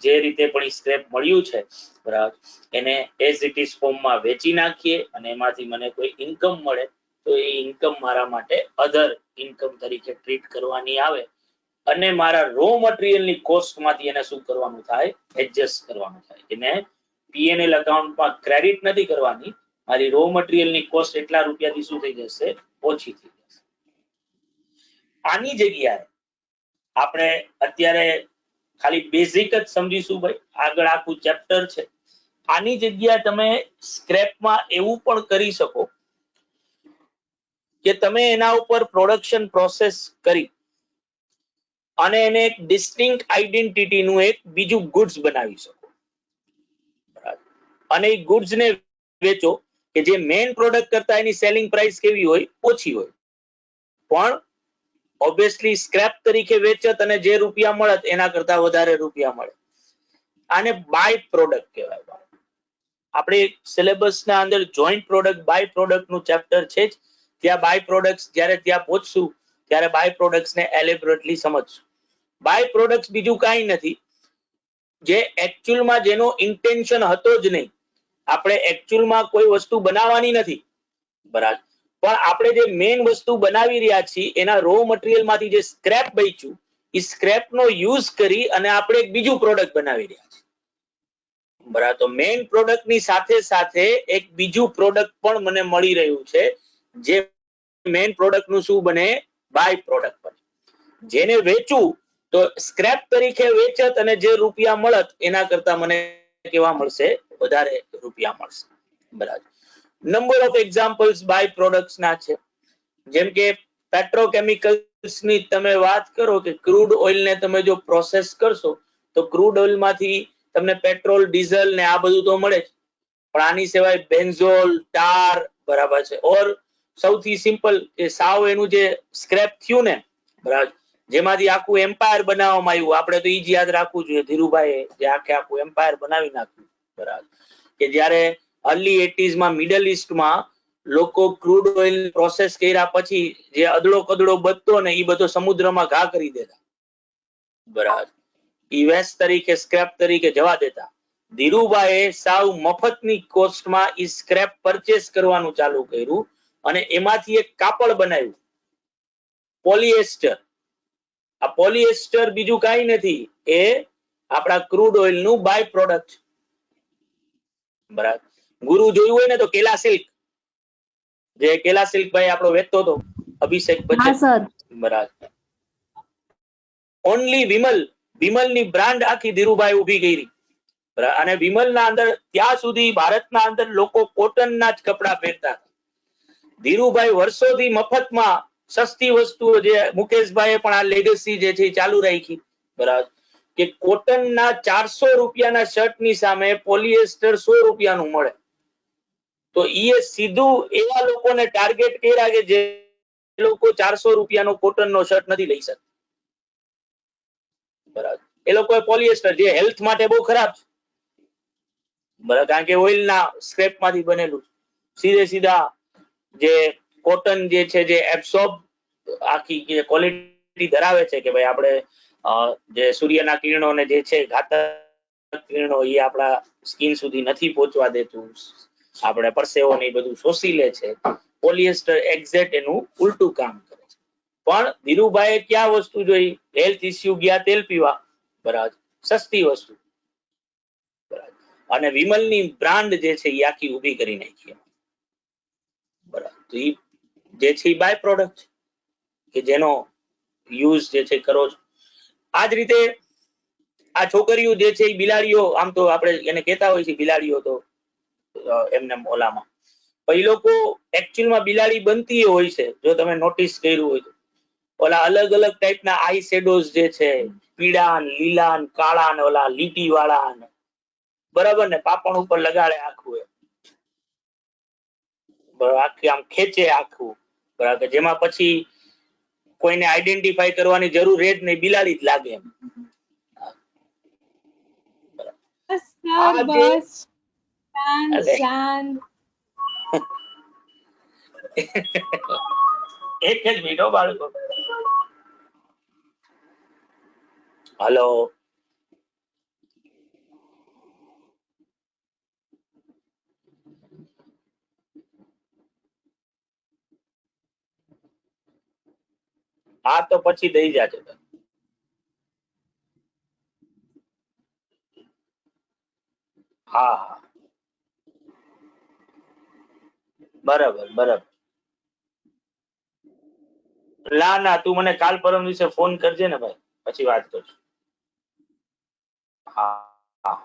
જે રીતે પણ સ્ક્રેપ મળ્યું છે બરાબર, એને એઝ ઇટ ઇઝ ફોર્મમાં વેચી નાખીએ અને એમાંથી મને કોઈ ઇન્કમ મળે તો એ ઇન્કમ મારા માટે અધર ઇન્કમ તરીકે ટ્રીટ કરવાની આવે અને મારા રો મટીરીયલની કોસ્ટમાંથી એને શું કરવાનું થાય, એડજસ્ટ કરવાનું થાય. એને પીએનએલ એકાઉન્ટમાં ક્રેડિટ નથી કરવાની, મારી રો મટીરીયલની કોસ્ટ એટલા રૂપિયાથી શું થઈ જશે, ઓછી થઈ જશે. આની જગ્યાએ આપણે અત્યારે ખાલી બેઝિક જ સમજીશું ભાઈ, આગળ આખું ચેપ્ટર છે. આની જગ્યાએ તમે સ્ક્રેપમાં એવું પણ કરી શકો કે તમે એના ઉપર પ્રોડક્શન પ્રોસેસ કરી અને એને એક ડિસ્ટિંક્ટ આઇડેન્ટિટી નું એક બીજું ગુડ્સ બનાવી શકો. અને એ ગુડ્સ ને વેચો કે જે મેઇન પ્રોડક્ટ કરતા એની સેલિંગ પ્રાઇસ કેવી હોય, ઓછી હોય, પણ ઓબ્વિયસલી સ્ક્રેપ તરીકે વેચત અને જે રૂપિયા મળત એના કરતા વધારે રૂપિયા મળે. આને બાય પ્રોડક્ટ કહેવાય. આપણે સિલેબસના અંદર જોઈન્ટ પ્રોડક્ટ બાય પ્રોડક્ટ નું ચેપ્ટર છે જ, ત્યાં બાય પ્રોડક્ટ્સ જ્યારે ત્યાં પહોંચશું ત્યારે બાય પ્રોડક્ટ્સ ને એલેબોરેટલી સમજશું. બાય પ્રોડક્ટ્સ બીજું કાંઈ નથી, જે એકચ્યુઅલમાં જેનો ઇન્ટેન્શન હતો જ નહીં, આપણે એકચ્યુઅલમાં કોઈ વસ્તુ બનાવવાની નથી, બરાબર, પણ આપણે જે મેઇન વસ્તુ બનાવી રહ્યા છીએ એના રો મટીરીયલ માંથી જે સ્ક્રેપ બચ્યું એ સ્ક્રેપનો યુઝ કરી અને આપણે એક બીજું પ્રોડક્ટ બનાવી રહ્યા છીએ. બરાબર, તો મેઇન પ્રોડક્ટની સાથે સાથે એક બીજું પ્રોડક્ટ પણ મને મળી રહ્યું છે જે મેઇન પ્રોડક્ટનું શું બને, બાય પ્રોડક્ટ બને. જેને વેચવું તો સ્ક્રેપ તરીકે વેચત અને જે રૂપિયા મળત એના કરતા મને કેવા મળશે, વધારે રૂપિયા મળશે. બરાબર, number of examples by products ના છે. જેમ કે પેટ્રોકેમિકલ્સ ની તમે વાત કરો કે ક્રૂડ ઓઇલ ને તમે જો પ્રોસેસ કરશો તો ક્રૂડ ઓઇલ માંથી તમને પેટ્રોલ, ડીઝલ ને આ બધું તો મળે જ, પણ આની સિવાય બેન્ઝોલ, ટાર, બરાબર છે, ઓર સૌથી સિમ્પલ કે સાવ એનું જે સ્ક્રેપ થયું ને, બરાબર, જેમાંથી આખું એમ્પાયર બનાવવામાં આવ્યું, આપણે તો ઈ જ યાદ રાખવું જોઈએ, ધીરુભાઈ જે આખું એમ્પાયર બનાવી નાખ્યું, બરાબર, કે જ્યારે અર્લી 80s માં મિડલ ઈસ્ટમાં લોકો ક્રૂડ ઓઇલ પ્રોસેસ કર્યા પછી જે અદડો કદડો બચતો ને એ બધો સમુદ્રમાં ઘા કરી દેતા, બરાબર, ઈ વેસ્ટ તરીકે, સ્ક્રેપ તરીકે જવા દેતા. ધીરુભાઈએ સાવ મફતની કોસ્ટમાં ઈ સ્ક્રેપ પરચેસ કરવાનું ચાલુ કર્યું અને એમાંથી એક કાપડ બનાવ્યું, પોલિએસ્ટર. આ પોલિએસ્ટર બીજું કાંઈ નથી, એ આપણા ક્રૂડ ઓઇલ નું બાય પ્રોડક્ટ, બરાબર. ગુરુ જોયું હોય ને તો કેલા સિલ્ક, જે કેલા સિલ્ક ભાઈ આપણો વેચતો હતો, અભિષેક બચ્ચન, બરાબર. ઓનલી વિમલ ની બ્રાન્ડ આખી ધીરુભાઈ ઊભી કરી, અને વિમલ ના અંદર ત્યાં સુધી ભારતના અંદર લોકો કોટન ના જ કપડા પહેરતા. ધીરુભાઈ વર્ષોથી મફતમાં સસ્તી વસ્તુઓ, જે મુકેશભાઈએ પણ આ લેગસી જે છે ચાલુ રાખી, બરાબર, કે કોટન ના 400 રૂપિયાના શર્ટ ની સામે પોલિએસ્ટર 100 રૂપિયાનું મળે. તો ઈ સીધું એવા લોકોને ટાર્ગેટ કર્યા કે જે લોકો 400 રૂપિયાનો કોટન નો શર્ટ નથી લઈ શકતા, બરાબર. એ લોકોએ પોલિએસ્ટર, જે હેલ્થ માટે બહુ ખરાબ છે, બરાબર, કારણ કે ઓઇલ ના સ્ક્રેપ માંથી બનેલું, સીધા જે કોટન જે છે, જે એબ્સોર્બ આખી જે ક્વોલિટી ધરાવે છે કે ભાઈ આપણે જે સૂર્યના કિરણો ને જે છે ઘાતક કિરણો એ આપણા સ્કિન સુધી નથી પહોંચવા દેતું, આપણે પરસેવો ને બધું શોષી લે છે. પોલિએસ્ટર એક્ઝેક્ટ એનું ઉલટું કામ કરે છે. પણ ધીરુભાઈએ ક્યાં વસ્તુ જોઈ? હેલ્થ ઇસ્યુ ગયા તેલ પીવા, બરાબર, સસ્તી વસ્તુ, બરાબર, અને વિમલની બ્રાન્ડ જે છે એ આખી ઊભી કરી નાખી, બરાબર. તો ઈ જે છે બાય પ્રોડક્ટ કે જેનો યુઝ જે છે કરો છો. આ જ રીતે આ છોકરીઓ જે છે એ બિલાડીઓ, આમ તો આપણે એને કહેતા હોય છે બિલાડીઓ, તો એમને ઓલામાં એ લોકો એકચ્યુઅલમાં બિલાડી બનતી હોય છે, જો તમે નોટિસ કર્યું હોય તો. ઓલા અલગ અલગ ટાઈપના આઈ શેડોઝ જે છે, પીળા, લીલા, કાળા ને ઓલા લીટી વાળા, બરાબર, ને પાપણ ઉપર લગાડે આખું, આખી આમ ખેંચે આખું, બરાબર, જેમાં પછી કોઈને આઈડેન્ટિફાઈ કરવાની જરૂર રહે જ નહીં, બિલાડી જ લાગે એમ. એક જ મિનિટ બાળકો. હલો, હા તો પછી દઈ જાજો. હા હા, બરાબર. ના તું મને કાલ પરમ દિવસે ફોન કરજે ને ભાઈ, પછી વાત કરશું. હા.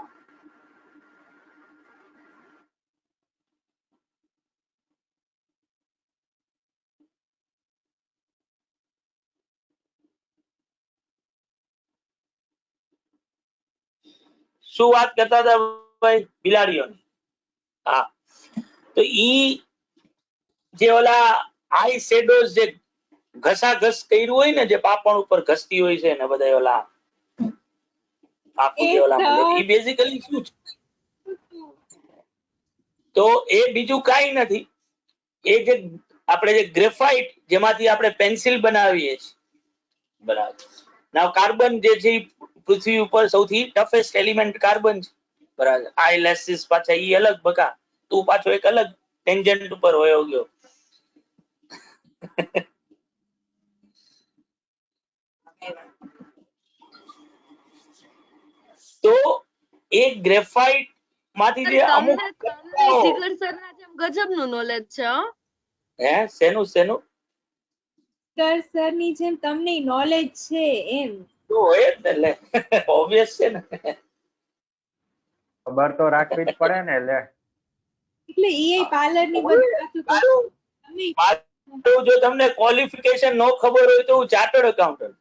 શું વાત કરતા હતા ભાઈ? બિલાડીઓની. હા, તો ઈ જે ઓલા આઈ શેડોઝ જે ઘસાઘસ કર્યું હોય ને, જે પાપણ ઉપર ઘસતી હોય છે ને બધા ઓલા આખું જે ઓલા ઈ બેઝિકલી શું છે? તો એ બીજું કાઈ નથી, એ જે આપણે જે ગ્રેફાઇટ જેમાંથી આપણે પેન્સિલ બનાવીએ છીએ, બરાબર. નાવ કાર્બન જે છે પૃથ્વી ઉપર સૌથી ટફેસ્ટ એલિમેન્ટ કાર્બન છે, બરાબર. આઈલેસિસ પાછા ઈ અલગ બકા, તું પાછો એક અલગ ટેન્જન્ટ ઉપર હોયો ગયો. તો એ ગ્રેફાઇટ માંથી જે અમુક જીગર સર ના જેમ ગજબનું નોલેજ છે. હે શેનું સર ની જેમ તમને નોલેજ છે એમ. તો હોય જ ને, ઓબ્વિયસ છે ને. ખબર તો રાખવી જ પડે ને. લે એટલે ઈ પાર્લર ની બધી વાતો મારું જો તમને ક્વોલિફિકેશન નો ખબર હોય તો હું ચાર્ટર્ડ એકાઉન્ટન્ટ.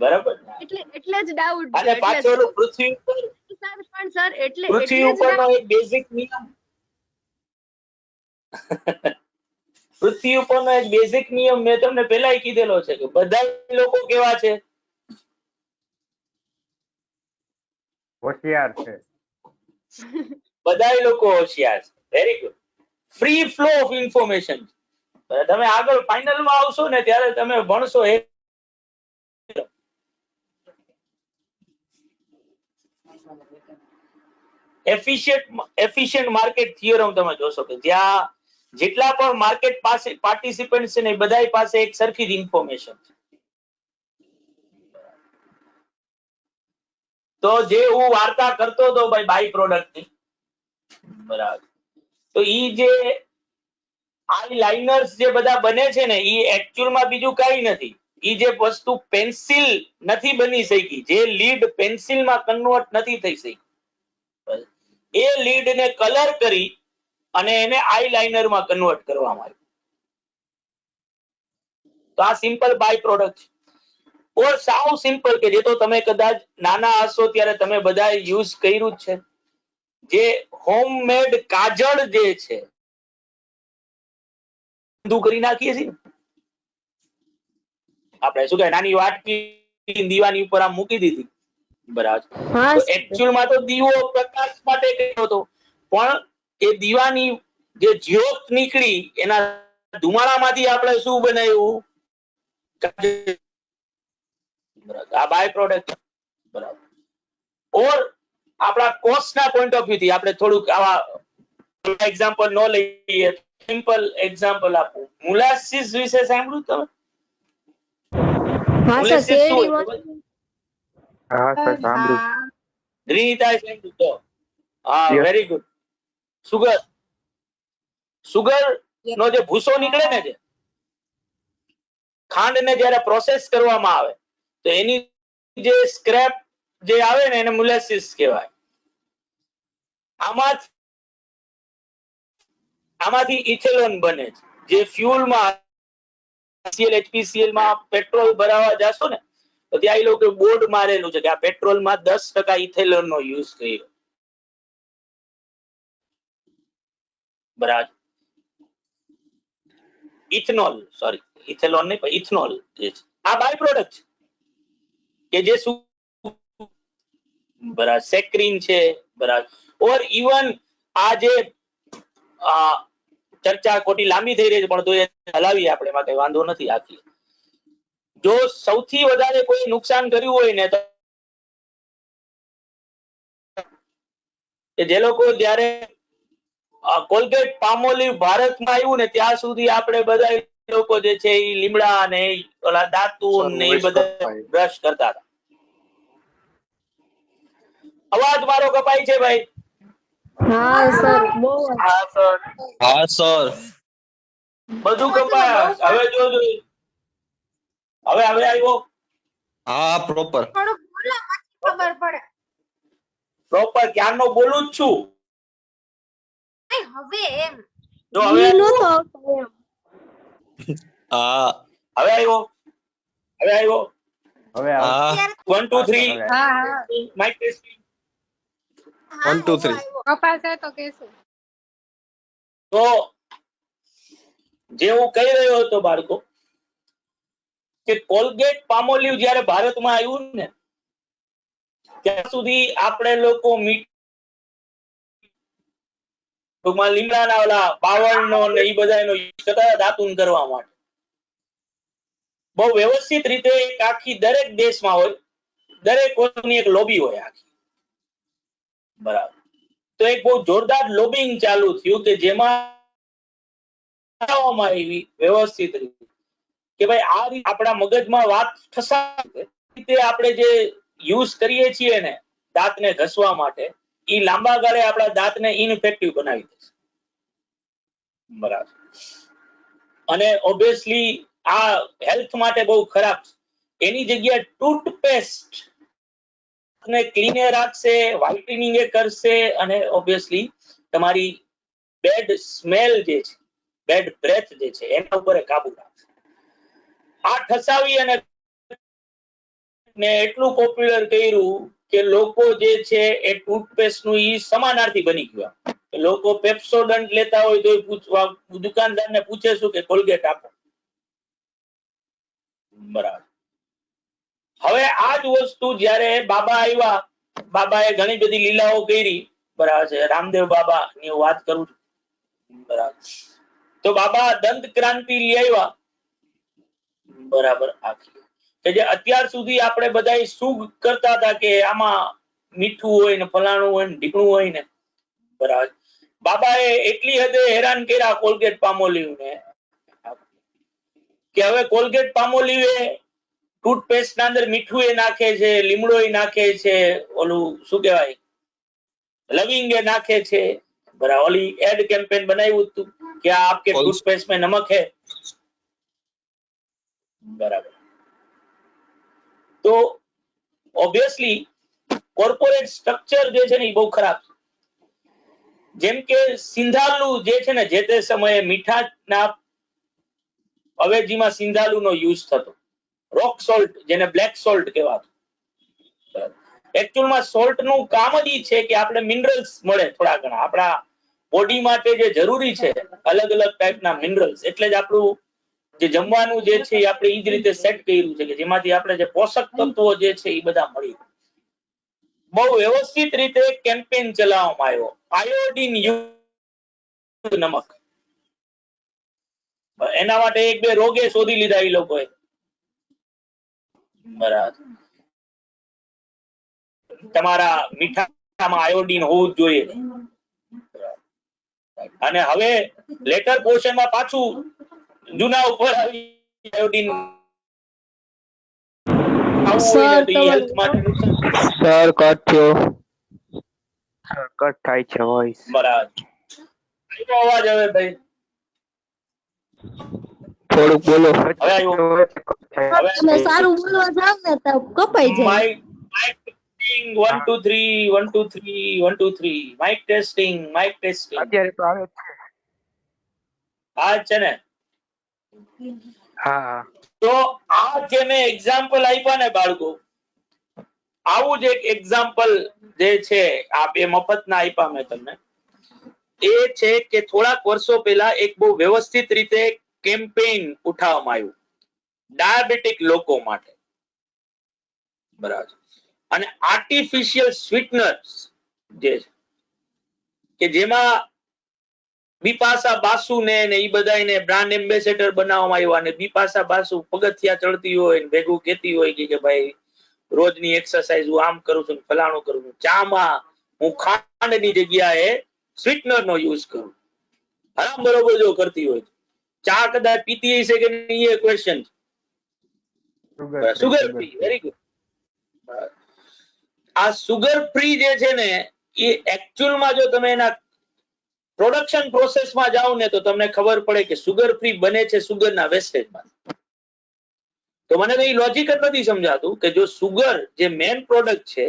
બરાબર. એટલે જ ડાઉટ અને પાછો ઓલું પૃથ્વી ઉપર પણ સર એટલે પૃથ્વી એટલે જ ઉપરનો એક બેઝિક નિયમ પૃથ્વી ઉપરનો એક બેઝિક નિયમ મેં તમને પહેલા કીધેલો છે કે બધા લોકો કેવા છે? હોશિયાર છે. બધા લોકો હોશિયાર છે. Very good. Free flow of information. તમે આગળ ફાઇનલમાં આવશો ને ત્યારે તમે ભણશો એફિશિયન્ટ માર્કેટ થિયરમ. તમે જોશો કે જ્યાં જેટલા પણ માર્કેટ પાસે પાર્ટિસિપન્ટ છે ને એ બધા પાસે એક સરખી જ ઇન્ફોર્મેશન છે. તો જે હું વાર્તા કરતો હતો ભાઈ બાય પ્રોડક્ટ ની, બરાબર, તો ઈ જે આઈ લાઇનર્સ જે બધા બને છે ને ઈ એકચ્યુઅલમાં બીજું કઈ નથી. ઈ જે વસ્તુ પેન્સિલ નથી બની શકી, જે લીડ પેન્સિલમાં કન્વર્ટ નથી થઈ શકી, એ લીડ ને કલર કરી અને એને આઈ લાઇનરમાં કન્વર્ટ કરવામાં આવ્યું. તો આ સિમ્પલ બાય પ્રોડક્ટ છે. ઓર સાવ સિમ્પલ કે જે તો તમે કદાચ નાના હશો ત્યારે તમે બધા યુઝ કર્યું જ છે, જે હોમમેડ કાજળ જે છે કરી નાખીએ છીએ આપણે, શું કહે, નાની વાટકી દીવાની ઉપર આમ મૂકી દીધી, બરાબર. તો એકચ્યુઅલમાં તો દીવો પ્રકાશ માટે કર્યો હતો, પણ એ દીવાની જે જ્યોત નીકળી એના ધુમાડામાંથી આપણે શું બનાવ્યું? આ બાય પ્રોડક્ટ. બરાબર. ઓર આપણા કોસ્ટના પોઈન્ટ ઓફ વ્યૂ થી આપણે થોડુંક આવા એક્ઝામ્પલ નો લઈએ, સિમ્પલ એક્ઝામ્પલ આપું. મોલાસીસ વિશે સાંભળ્યું તમે? હા સર, શેરડી હા સર, સાંભળ્યું. ગ્રીનીતા સાંભળ્યું તો? હા, વેરી ગુડ. સુગર નો જે ભૂસો નીકળે ને, જે ખાંડ ને જ્યારે પ્રોસેસ કરવામાં આવે તો એની જે સ્ક્રેપ જે આવે ને એને મોલાસીસ કહેવાય. આમાંથી ઇથેનોલ બને છે, જે ફ્યુઅલમાં HCl માં પેટ્રોલ ભરાવા જાશો ને તો ત્યાં એ લોકો બોર્ડ મારેલું છે કે આ પેટ્રોલમાં 10% ઇથેનોલ નો યુઝ કર્યો. બરાબર. ઇથેનોલ, સોરી, ઇથેનોલ નહીં પણ ઇથેનોલ જે છે આ બાય પ્રોડક્ટ કે જે શું, બરાબર, સેક્રીન છે, બરાબર. ઓર ઇવન આ જે ચર્ચા ખોટી લાંબી થઈ રહી છે પણ તો એ હલાવીએ આપણે, એમાં કઈ વાંધો નથી. આખી જો સૌથી વધારે કોઈ નુકસાન કર્યું હોય ને તો જે લોકો જ્યારે કોલગેટ પામોલિવ ભારતમાં આવ્યું ને ત્યાં સુધી આપણે બધા લોકો જે છે એ લીમડા ને ઓલા દાંતું ને એ બધા બ્રશ કરતા હતા. અવાજ મારો કપાય છે ભાઈ? હા સર, બહુ. હા સર. બધું કપાય. હવે જોજો, હવે આવ્યો? હા, પ્રોપર. થોડુંક બોલો પછી ખબર પડે. પ્રોપર ક્યારનો બોલું જ છું. હવે એમ જો હવે નહોતો આવતો એમ. હા. હવે આવ્યો? હવે આવ્યો? હવે હા. 1 2 3 હા હા માઇક ટેસ્ટિંગ. 1 2 3. કપાશે તો કેશું. તો જે હું કહી રહ્યો હતો બાળકો કે કોલગેટ પામોલિવ જ્યારે ભારતમાં આવ્યું ને ત્યાં સુધી આપણે લોકો લીમડાના ઓલા બાવળનો ને એ બધાનો યુઝ કરતા દાંતું કરવા માટે. બહુ વ્યવસ્થિત રીતે એક આખી દરેક દેશમાં હોય, દરેક વસ્તુની એક લોબી હોય આખી, બરાબર. તો એક બહુ જોરદાર લોબિંગ ચાલુ થયું કે જેમાં આવી વ્યવસ્થિત રીતે કે ભાઈ આ રીતે આપણા મગજમાં વાત રીતે આપણે જે યુઝ કરીએ છીએ ને દાંતને ઘસવા માટે, એ લાંબા ગાળે આપણા દાંતને ઇનઇફેક્ટિવ બનાવી દે છે, બરાબર. અને ઓબ્વિયસલી આ હેલ્થ માટે બહુ ખરાબ છે. એની જગ્યાએ ટૂથપેસ્ટ ને ક્લીન રાખશે, વ્હાઇટનિંગ એ કરશે અને ઓબ્વિયસલી તમારી બેડ સ્મેલ જે છે, બેડ બ્રેથ જે છે એના ઉપર કાબુ રાખશે. આ ઠસાવી અને એટલું પોપ્યુલર કર્યું કે લોકો જે છે એ ટૂથપેસ્ટ નું ઈ સમાનાર્થી બની ગયા. લોકો પેપ્સોડન્ટ લેતા હોય તો પૂછવા દુકાનદારને પૂછે શું કે કોલગેટ આપો. બરાબર. હવે આ જ વસ્તુ જ્યારે બાબા આવ્યા, બાબાએ ઘણી બધી લીલાઓ કરી, બરાબર છે. રામદેવ બાબા ની વાત કરું છું, બરાબર. તો બાબા દંત ક્રાંતિ લઈ આવ્યા, બરાબર. આખી કે જે અત્યાર સુધી આપણે બધા શું કરતા હતા કે આમાં મીઠું હોય ને ફલાણું હોય ને ઢીકણું હોય ને, બરાબર. બાબાએ એટલી હદે હેરાન કર્યા કોલગેટ પામોલિવ ને કે હવે કોલગેટ પામોલિવ ટૂથપેસ્ટ ના અંદર મીઠું એ નાખે છે, લીમડો એ નાખે છે, ઓલું શું કહેવાય લવિંગ એ નાખે છે, બરાબર. ઓલી એડ કેમ્પેન બનાવ્યું હતું કે આપકે ટૂથપેસ્ટ में नमक है, બરાબર. તો ઓબ્વિયસલી કોર્પોરેટ સ્ટ્રક્ચર જે છે ને એ બહુ ખરાબ છે. જેમ કે સિંધાલું જે છે ને જે તે સમયે મીઠાના અવેજીમાં સિંધાલુનો યુઝ થતો, રોક સોલ્ટ જેને બ્લેક સોલ્ટ કહેવાતું. એકચ્યુઅલમાં સોલ્ટ નું કામ જ ઈ છે કે આપણે મિનરલ્સ મળે થોડા ઘણા આપણા બોડી માટે જે જરૂરી છે, અલગ અલગ ટાઈપના મિનરલ્સ. એટલે જ આપણું જે જમવાનું જે છે એ આપણે ઈ જ રીતે સેટ કર્યું છે કે જેમાંથી આપણે જે પોષક તત્વો જે છે એ બધા મળી. બહુ વ્યવસ્થિત રીતે કેમ્પેન ચલાવવામાં આવ્યો. આયોડિન યુક્ત નમક, એના માટે એક બે રોગે શોધી લીધા એ લોકોએ, બરાબર. તમારા મીઠામાં આયોડિન હોવું જ જોઈએ. અને હવે લેટર પોર્શનમાં પાછું જૂના ઉપર આવી આયોડિન સર કટ થયો, સર કટ થાય છે વોઇસ. બરાબર. અવાજ આવે ભાઈ, થોડુંક બોલો. હવે આવ્યો. તમે સારું બોલવા જાવ ને તો કપાઈ જાય. માઇક ટેસ્ટિંગ 1 2 3 1 2 3 1 2 3 માઇક ટેસ્ટિંગ અત્યારે તો આવે છે. આ છે ને. હા. તો આ જે મેં એક્ઝામ્પલ આપ્યા ને બાળકો, આવું જ એક એક્ઝામ્પલ જે છે આ બે મફતના આપ્યા મેં તમને, એ છે કે થોડાક વર્ષો પહેલા એક બહુ વ્યવસ્થિત રીતે કેમ્પેઇન ઉઠાવવામાં આવ્યું ડાયાબિટીક લોકો માટે, બરાબર. અને આર્ટિફિશિયલ સ્વીટનર્સ જે છે કે જેમાં બિપાશા બાસુ ને એ બધાને બ્રાન્ડ એમ્બેસેડર બનાવવામાં આવ્યા. અને બિપાશા બાસુ પગથિયા ચડતી હોય ને ભેગું કહેતી હોય કે ભાઈ રોજની એક્સરસાઇઝ હું આમ કરું છું, ફલાણું કરું છું. ચામાં હું ખાંડની જગ્યાએ સ્વીટનર નો યુઝ કરું. હરામ બરોબર જો કરતી હોય, ચા કદાચ પીતી હશે કે નહીં એ question. Sugar free, very good. આ સુગર ફ્રી જે છે ને એ એકચ્યુઅલમાં જો તમે એના પ્રોડક્શન પ્રોસેસમાં જાઓ ને તો તમને ખબર પડે કે સુગર ફ્રી બને છે સુગરના વેસ્ટેજમાં. તો મને તો એ લોજિક જ નથી સમજાતું કે જો સુગર જે મેઇન પ્રોડક્ટ છે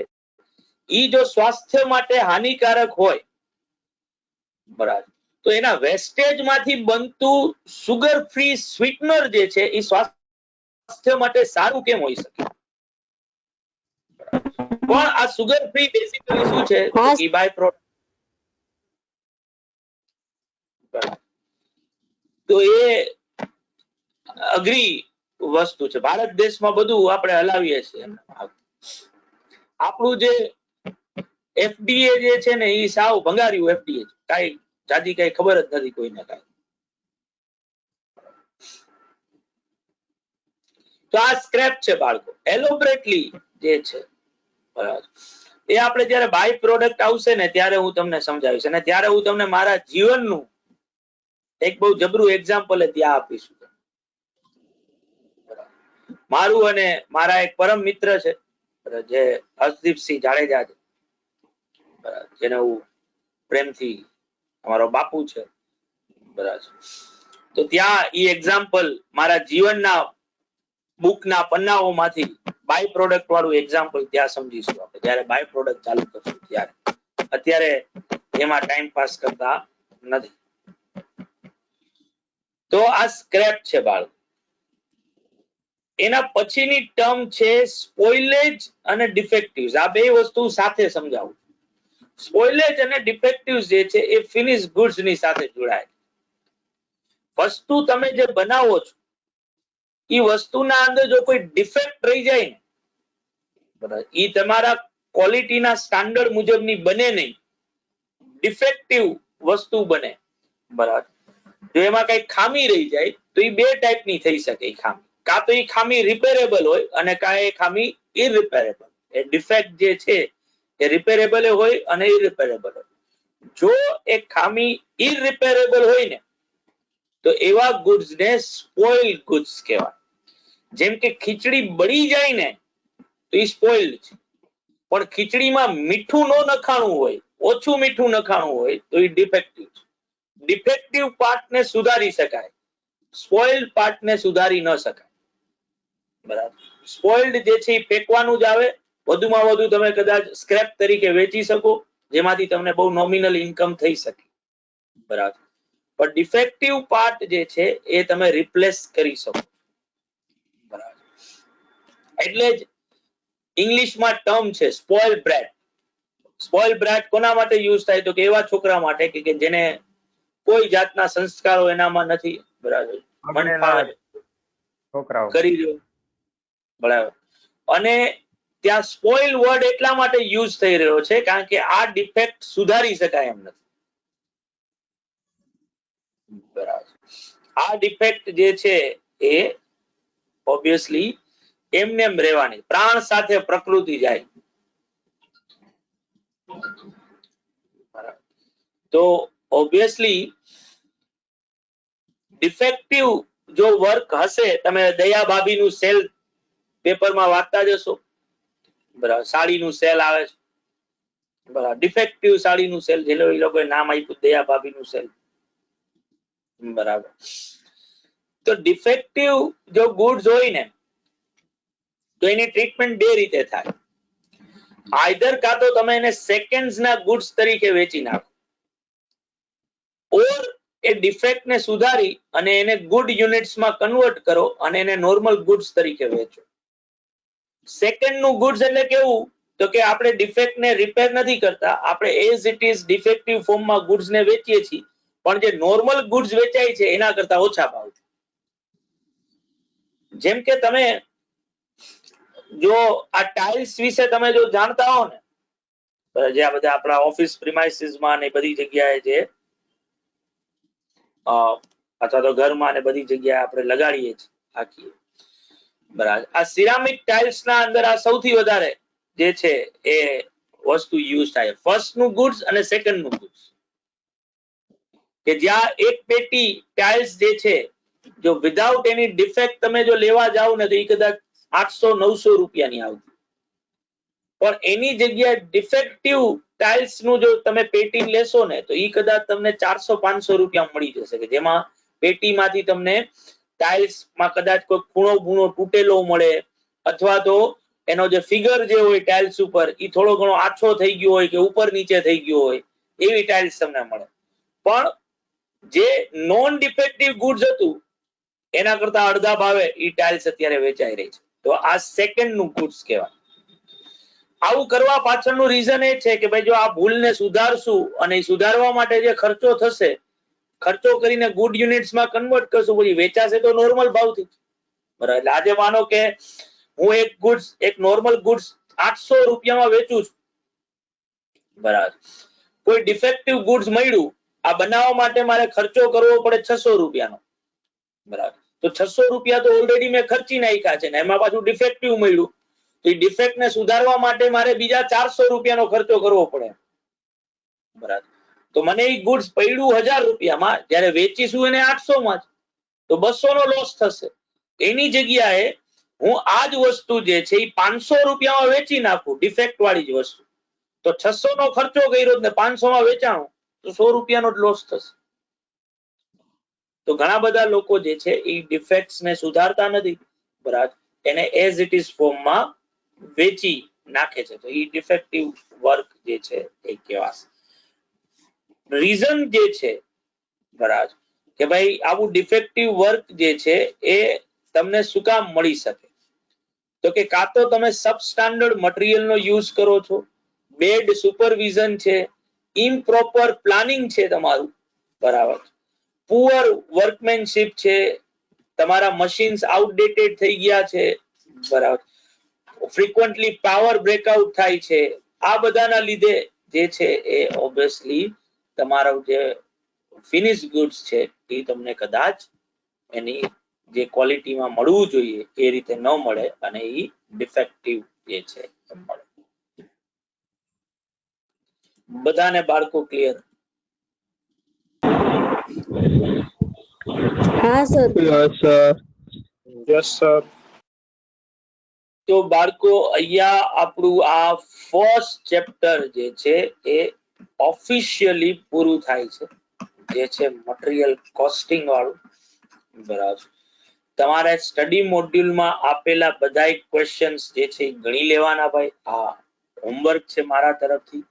ઈ જો સ્વાસ્થ્ય માટે હાનિકારક હોય, બરાબર, તો એના વેસ્ટેજ માંથી બનતું સુગર ફ્રી સ્વીટનર જે છે એ સ્વાસ્થ્ય માટે સારું કેમ હોઈ શકે? પણ આ સુગર ફ્રી બેસિકલી શું છે કે બાય પ્રોડક્ટ, તો એ અઘરી વસ્તુ છે. ભારત દેશમાં બધું આપણે હલાવીએ છીએ. આપણું જે એફડીએ જે છે ને એ સાવ ભંગાર્યું એફડીએ, કઈ જાજી કઈ ખબર જ નથી કોઈને કઈ. તો આ સ્ક્રેપ છે બાળકો, એલોબરેટલી જે છે, બરાબર. એ આપણે જયારે બાય પ્રોડક્ટ આવશે ને ત્યારે હું તમને સમજાવીશ, અને ત્યારે હું તમને મારા જીવનનું એક બહુ જબરું એક્ઝામ્પલ ત્યાં આપીશું. મારું અને મારા એક પરમ મિત્ર છે જે હર્ષદીપસિંહ જાડેજા છે, જેને હું પ્રેમથી અમારો બાપુ છે, બરાબર. તો ત્યાં ઈ એક્ઝામ્પલ મારા જીવનના બુકના પન્નાઓમાંથી બાય પ્રોડક્ટ વાળું એક્ઝામ્પલ ત્યાં સમજીશું આપણે, જ્યારે બાય પ્રોડક્ટ ચાલુ કરશું ત્યારે. અત્યારે એમાં ટાઈમ પાસ કરતા નથી. તો આ સ્ક્રેપ છે બાળકો. એના પછીની ટર્મ છે સ્પોઇલેજ અને ડિફેક્ટિવ્સ. આ બે વસ્તુ સાથે સમજાવું. સ્પોઇલેજ અને ડિફેક્ટિવ્સ જે છે એ ફિનિશ ગુડ્સ ની સાથે જોડાય. વસ્તુ તમે જે બનાવો છો એ વસ્તુના અંદર જો કોઈ ડિફેક્ટ રહી જાય ને, બરાબર, એ તમારા ક્વોલિટીના સ્ટાન્ડર્ડ મુજબની બને નહીં, ડિફેક્ટિવ વસ્તુ બને, બરાબર. જો એમાં કઈ ખામી રહી જાય તો એ બે ટાઈપની થઈ શકે. ખામી કાં તો એ ખામી રિપેરેબલ હોય અને કાં એ ખામી ઇરિપેરેબલ. એ ડિફેક્ટ જે છે એ રિપેરેબલ હોય અને ઇરિપેરેબલ હોય. જો એ ખામી ઇરિપેરેબલ હોય ને તો એવા ગુડ્સ ને સ્પોઇલ્ડ ગુડ્સ કહેવાય. જેમ કે ખીચડી બળી જાય ને તો એ સ્પોઇલ્ડ છે, પણ ખીચડીમાં મીઠું ન નખાણું હોય, ઓછું મીઠું નખાણું હોય તો એ ડિફેક્ટિવ છે. ડિફેક્ટિવ પાર્ટને સુધારી શકાય, સ્પોઇલ્ડ પાર્ટને સુધારી ન શકાય, બરાબર. સ્પોઇલ્ડ જે છે એ ફેંકવાનું જ આવે, વધુમાં વધુ તમે કદાચ સ્ક્રેપ તરીકે વેચી શકો, જેમાંથી તમને બહુ નોમિનલ ઇન્કમ થઈ શકે, બરાબર. પણ ડિફેક્ટિવ પાર્ટ જે છે એ તમે રિપ્લેસ કરી શકો, બરાબર. એટલે જ ઇંગ્લિશમાં ટર્મ છે સ્પોઇલ બ્રેટ. સ્પોઇલ બ્રેટ કોના માટે યુઝ થાય તો કે એવા છોકરા માટે કે જેને કોઈ જાતના સંસ્કારો એનામાં નથી, બરાબર, મન ફાવે છોકરાઓ કરી રહ્યો, બરાબર. અને ત્યાં સ્પોઇલ વર્ડ એટલા માટે યુઝ થઈ રહ્યો છે કારણ કે આ ડિફેક્ટ સુધારી શકાય એમ નથી, બરાબર. આ ડિફેક્ટ જે છે એ ઓબ્વિયસલી એમને એમ રહેવાની, પ્રાણ સાથે પ્રકૃતિ જાય, બરાબર. તો ઓબ્વિયસલી ડિફેક્ટિવ જો વર્ક હશે, તમે દયા ભાભીનું સેલ પેપરમાં વાંચતા જશો, બરાબર, સાડીનું સેલ આવે છે, બરાબર, ડિફેક્ટિવ સાડીનું સેલ, જે લોકોએ નામ આપ્યું દયા ભાભીનું સેલ, બરાબર. તો ડિફેક્ટિવ જો ગુડ્સ હોય ને તો એની ટ્રીટમેન્ટ બે રીતે થાય. આઈધર કાં તો તમે એને સેકન્ડ્સ ના ગુડ્સ તરીકે વેચી નાખો, ઓર એ ડિફેક્ટ ને સુધારી અને એને ગુડ યુનિટ્સમાં કન્વર્ટ કરો અને એને નોર્મલ ગુડ્સ તરીકે વેચો. સેકન્ડ નું ગુડ્સ એટલે કેવું તો કે આપણે ડિફેક્ટ ને રિપેર નથી કરતા, આપણે એઝ ઇટ ઇઝ ડિફેક્ટિવ ફોર્મમાં ગુડ્સ ને વેચીએ છીએ, પણ જે નોર્મલ ગુડ્સ વેચાય છે એના કરતા ઓછા ભાવ. જેમ કે તમે જો આ ટાઇલ્સ વિશે તમે જો જાણતા હો ને, જે આ બધા આપણા ઓફિસ પ્રિમાઇસીસમાં ને બધી જગ્યાએ જે અથવા તો ઘરમાં ને બધી જગ્યાએ આપણે લગાડીએ છીએ, હાકીએ, બરાબર. આ સિરામિક ટાઇલ્સ ના અંદર આ સૌથી વધારે જે છે એ વસ્તુ યુઝ થાય, ફર્સ્ટ નું ગુડ્સ અને સેકન્ડ નું ગુડ્સ. કે જ્યાં એક પેટી ટાઇલ્સ જે છે જો વિધાઉટ એની ડિફેક્ટ તમે જો લેવા જાવ ને તો એ કદાચ 800-900 રૂપિયાની આવતી, પણ એની જગ્યાએ ડિફેક્ટિવ ટાઇલ્સ નું જો તમે પેટી લેશો ને તો એ કદાચ તમને 400-500 રૂપિયા મળી જશે, કે જેમાં પેટીમાંથી તમને ટાઇલ્સ માં કદાચ કોઈ ખૂણો તૂટેલો મળે, અથવા તો એનો જે ફિગર જે હોય ટાઇલ્સ ઉપર એ થોડો ઘણો આછો થઈ ગયો હોય કે ઉપર નીચે થઈ ગયો હોય, એવી ટાઇલ્સ તમને મળે. પણ જે નોન ડિફેક્ટિવ ગુડ્સ હતું એના કરતા અડધા ભાવે ઈ ટાઇલ્સ અત્યારે વેચાઈ રહી છે. તો આ સેકન્ડ નું ગુડ્સ કહેવાય. આવું કરવા પાછળનું રીઝન એ છે કે ભાઈ જો આ ભૂલને સુધારશું અને સુધારવા માટે જે ખર્ચો થશે, ખર્ચો કરીને ગુડ યુનિટ્સમાં કન્વર્ટ કરશું, પછી વેચાશે તો નોર્મલ ભાવથી, બરાબર. એટલે આજે માનો કે હું એક નોર્મલ ગુડ્સ 800 રૂપિયામાં વેચું છું, બરાબર. કોઈ ડિફેક્ટિવ ગુડ્સ મળ્યું, આ બનાવવા માટે મારે ખર્ચો કરવો પડે 600 રૂપિયાનો, બરાબર. તો 600 રૂપિયા તો ઓલરેડી મેં ખર્ચી નાખ્યા છે ને એમાં પાછું ડિફેક્ટિવ મળ્યું, તો એ ડિફેક્ટ ને સુધારવા માટે મારે બીજા 400 રૂપિયાનો ખર્ચો કરવો પડે, બરાબર. તો મને એ ગુડ્સ પડ્યું 1000 રૂપિયામાં, જ્યારે વેચીશું એને 800 માં, તો 200 નો લોસ થશે. એની જગ્યાએ હું આ જ વસ્તુ જે છે એ 500 રૂપિયામાં વેચી નાખું, ડિફેક્ટ વાળી જ વસ્તુ, તો 600 નો ખર્ચો કર્યો ને 500 માં વેચાણું, તો 100 રૂપિયાનો જ લોસ થશે. તો ઘણા બધા લોકો જે છે એ ડિફેક્ટ્સ ને સુધારતા નથી, બરાબર. એને એઝ ઇટ ઇઝ ફોર્મમાં વેચી નાખે છે, તો એ ડિફેક્ટિવ વર્ક જે છે એ કહેવાશે. રીઝન જે છે બરાબર કે ભાઈ આવું ડિફેક્ટિવ વર્ક જે છે એ તમને શું કામ મળી શકે, તો કે કાં તો તમે સબસ્ટાન્ડર્ડ મટીરીયલનો યુઝ કરો છો, બેડ સુપરવિઝન છે, ઇમ્પ્રોપર પ્લાનિંગ છે તમારું, બરાબર, પુઅર વર્કમેનશિપ છે, તમારા મશીન્સ આઉટડેટેડ થઈ ગયા છે, બરાબર, ફ્રીક્વન્ટલી પાવર બ્રેકઆઉટ થાય છે. આ બધાના લીધે જે છે એ ઓબ્વિયસલી તમારો જે ફિનિશ ગુડ્સ છે એ તમને કદાચ એની જે ક્વોલિટીમાં મળવું જોઈએ એ રીતે ન મળે અને એ ડિફેક્ટિવ જે છે એ મળે. બધાને બાળકો ક્લિયર? હા sir. Yes sir. Yes sir. તો બાળકો અહીંયા આપણું આ ફર્સ્ટ ચેપ્ટર જે છે એ ઓફિશિયલી પૂરું થાય છે, જે છે મટીરીયલ કોસ્ટિંગ વાળું, બરાબર. તમારે સ્ટડી મોડ્યુલમાં આપેલા બધા ક્વેશ્ચન્સ જે છે એ ગણી લેવાના ભાઈ. આ હોમવર્ક છે મારા તરફથી.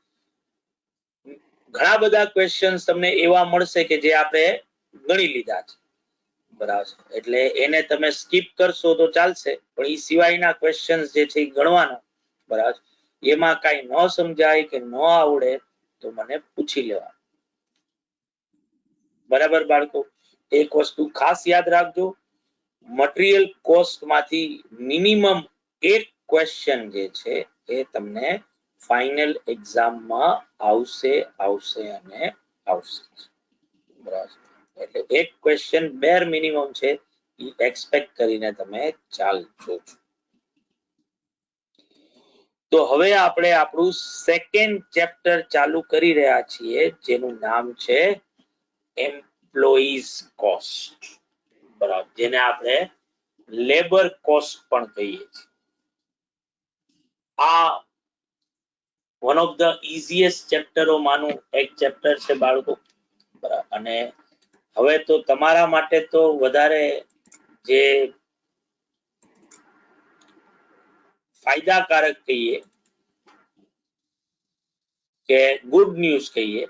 ઘણા બધા ક્વેશ્ચન્સ તમને એવા મળશે કે જે આપણે ગણી લીધા છે, બરાબર, એટલે એને તમે સ્કીપ કરશો તો ચાલશે, પણ એ સિવાયના ક્વેશ્ચન્સ જે છે એ ગણવાના, બરાબર. એમાં કઈ ન સમજાય કે ન આવડે તો મને પૂછી લેવાનું, બરાબર બાળકો. એક વસ્તુ ખાસ યાદ રાખજો, મટીરીયલ કોસ્ટ માંથી મિનિમમ એક ક્વેશ્ચન જે છે એ તમને ફાઇનલ એક્ઝામમાં આવશે અને આવશે, બરાબર. એટલે એક ક્વેશ્ચન બેર મિનિમમ છે એ એક્સપેક્ટ કરીને તમે ચાલજો છો. તો હવે આપણે આપણું સેકન્ડ ચેપ્ટર ચાલુ કરી રહ્યા છીએ, જેનું નામ છે એમ્પ્લોઈઝ કોસ્ટ, બરાબર, જેને આપણે લેબર કોસ્ટ પણ કહીએ છીએ. આ વન ઓફ ધ ઇઝીએસ્ટ ચેપ્ટરો માનું એક ચેપ્ટર છે બાળકો, બરાબર. અને હવે તો તમારા માટે તો વધારે જે ફાયદાકારક કહીએ કે ગુડ ન્યૂઝ કહીએ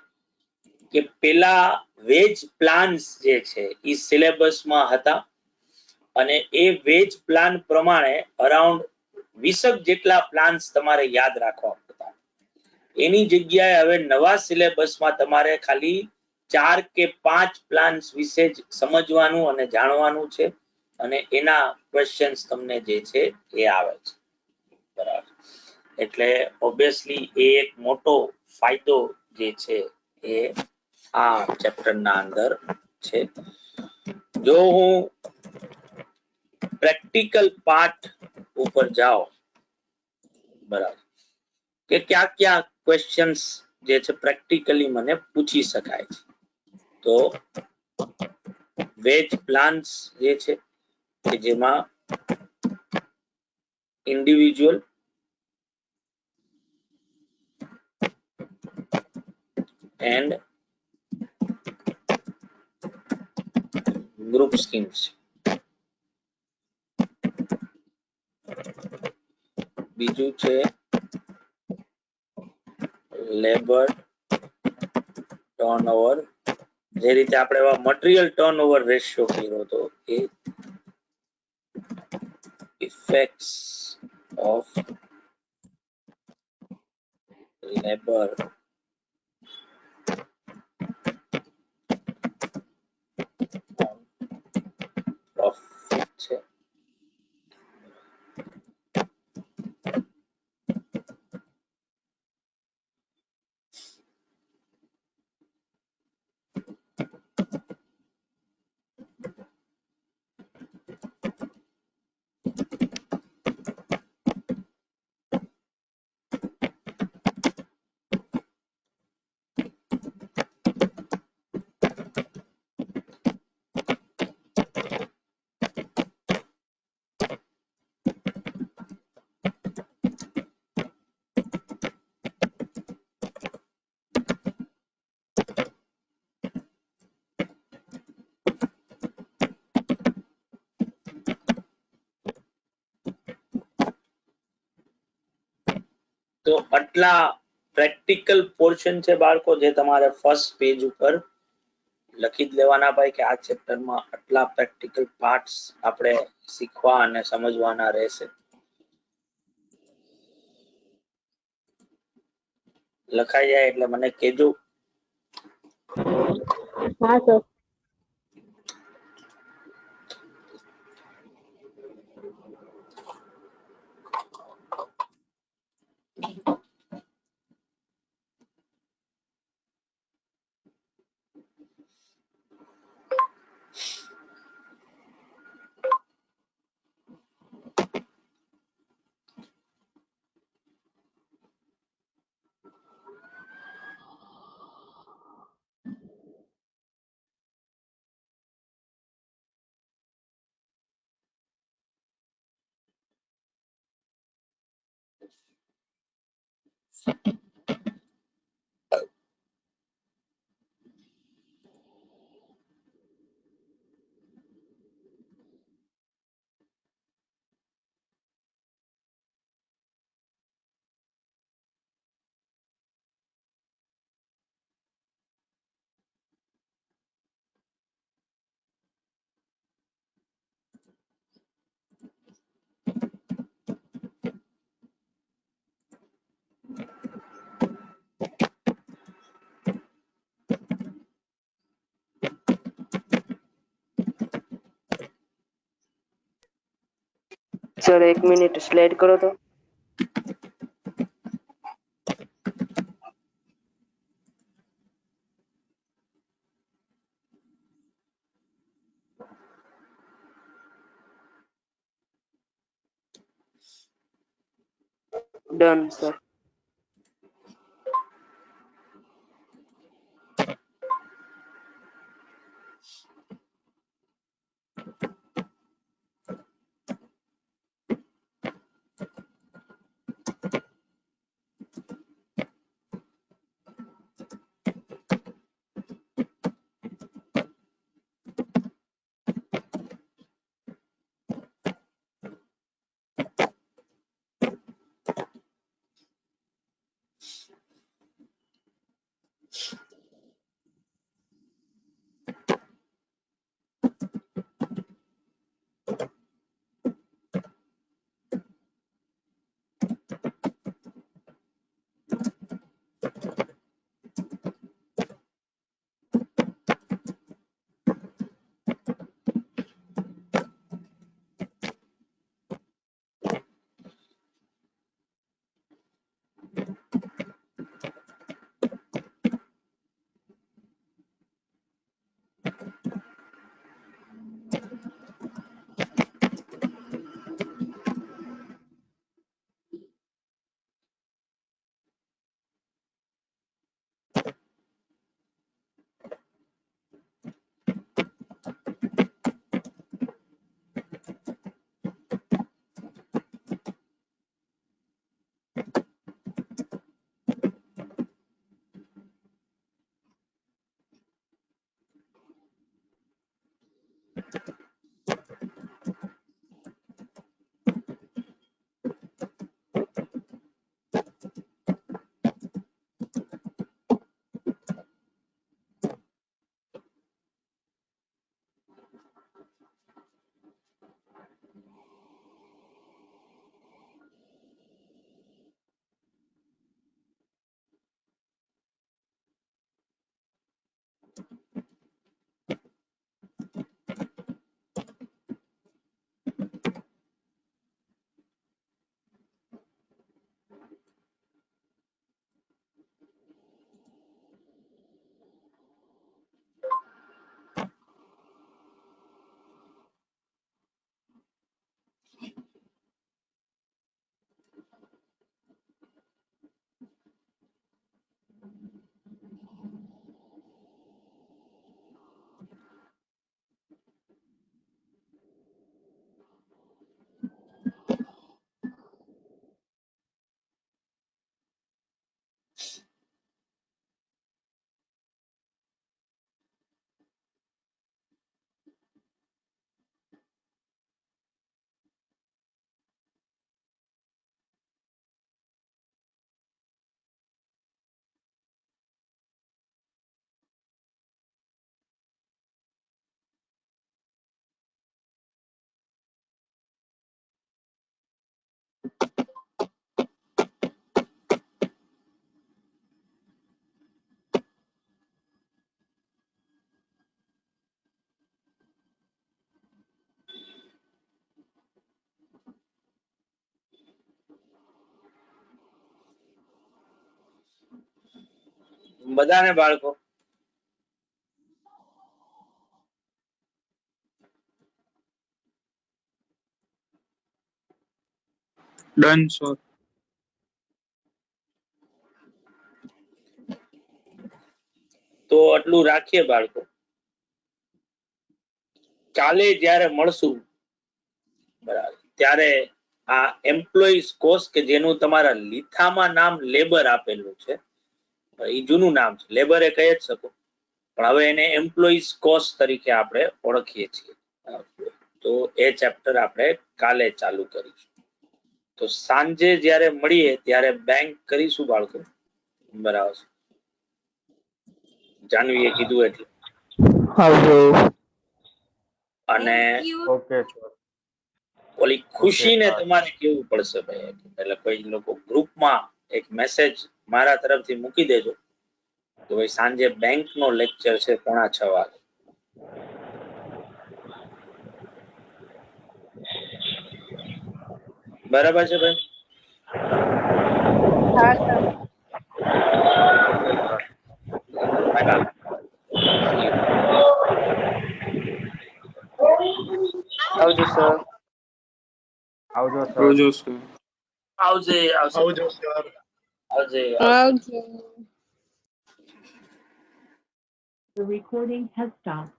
કે પેલા વેજ પ્લાન્સ જે છે એ સિલેબસમાં હતા અને એ વેજ પ્લાન પ્રમાણે અરાઉન્ડ 20 જેટલા પ્લાન્સ તમારે યાદ રાખવા પડતા. એની જગ્યાએ હવે નવા સિલેબસમાં તમારે ખાલી 4 કે 5 પ્લાન્સ વિશે જ સમજવાનું અને જાણવાનું છે, અને એના ક્વેશ્ચન્સ તમને જે છે એ આવે છે, બરાબર. એટલે ઓબ્વિયસલી એ એક મોટો ફાયદો જે છે એ આ ચેપ્ટરના અંદર છે. જો હું પ્રેક્ટિકલ પાર્ટ ઉપર જાઓ, બરાબર, કે ક્યાં ક્વેશ્ચન્સ જે છે પ્રેક્ટિકલી મને પૂછી શકાય છે, તો વેજ પ્લાન્સ જે છે કે જેમાં ઇન્ડિવિજ્યુઅલ એન્ડ ગ્રુપ સ્કીમ્સ, બીજું છે લેબર ટર્નઓવર, જે રીતે આપણે મટીરીયલ ટર્નઓવર રેશિયો કર્યો હતો એ ઇફેક્ટ્સ ઓફ લેબર પ્રોફિટ છે. તો આટલા પ્રેક્ટિકલ પોર્શન છે બાળકો જે તમારે ફર્સ્ટ પેજ ઉપર લખી જ લેવાના ભાઈ કે આ ચેપ્ટરમાં આટલા પ્રેક્ટિકલ પાર્ટ્સ આપણે શીખવા અને સમજવાના રહેશે. લખાઈ જાય એટલે મને કહેજો. હા સર. સર 1 મિનિટ સ્લાઇડ કરો તો. Done sir. બધાને બાળકો? Done sir. તો આટલું રાખીએ બાળકો. કાલે જ્યારે મળશું બરાબર ત્યારે આ એમ્પ્લોઈઝ કોસ્ટ કે જેનું તમારા લીથામાં નામ લેબર આપેલું છે એ જૂનું નામ છે, લેબર એ કહી જ શકો, પણ હવે એને એમ્પ્લોઈઝ કોસ્ટ તરીકે આપણે ઓળખીએ છીએ. તો એ ચેપ્ટર આપણે કાલે ચાલુ કરીશું. તો સાંજે જ્યારે મળીએ ત્યારે બેંક કરીશું બાળકો. બરાબર છે, જાનવીએ કીધું એટલે. આવજો. અને ઓકે સર. ઓલી ખુશીને તમારે કેવું પડશે ભાઈ, એટલે કોઈ લોકો ગ્રુપમાં એક મેસેજ મારા તરફથી મૂકી દેજો કે ભાઈ સાંજે બેંક નો લેક્ચર છે 5:30 વાગે. બરાબર છે ભાઈ? હા સર. આવજો સર. આવજો સર. આવજો સર. આવજે આવજો સર. આવજે. આવજો. The recording has stopped.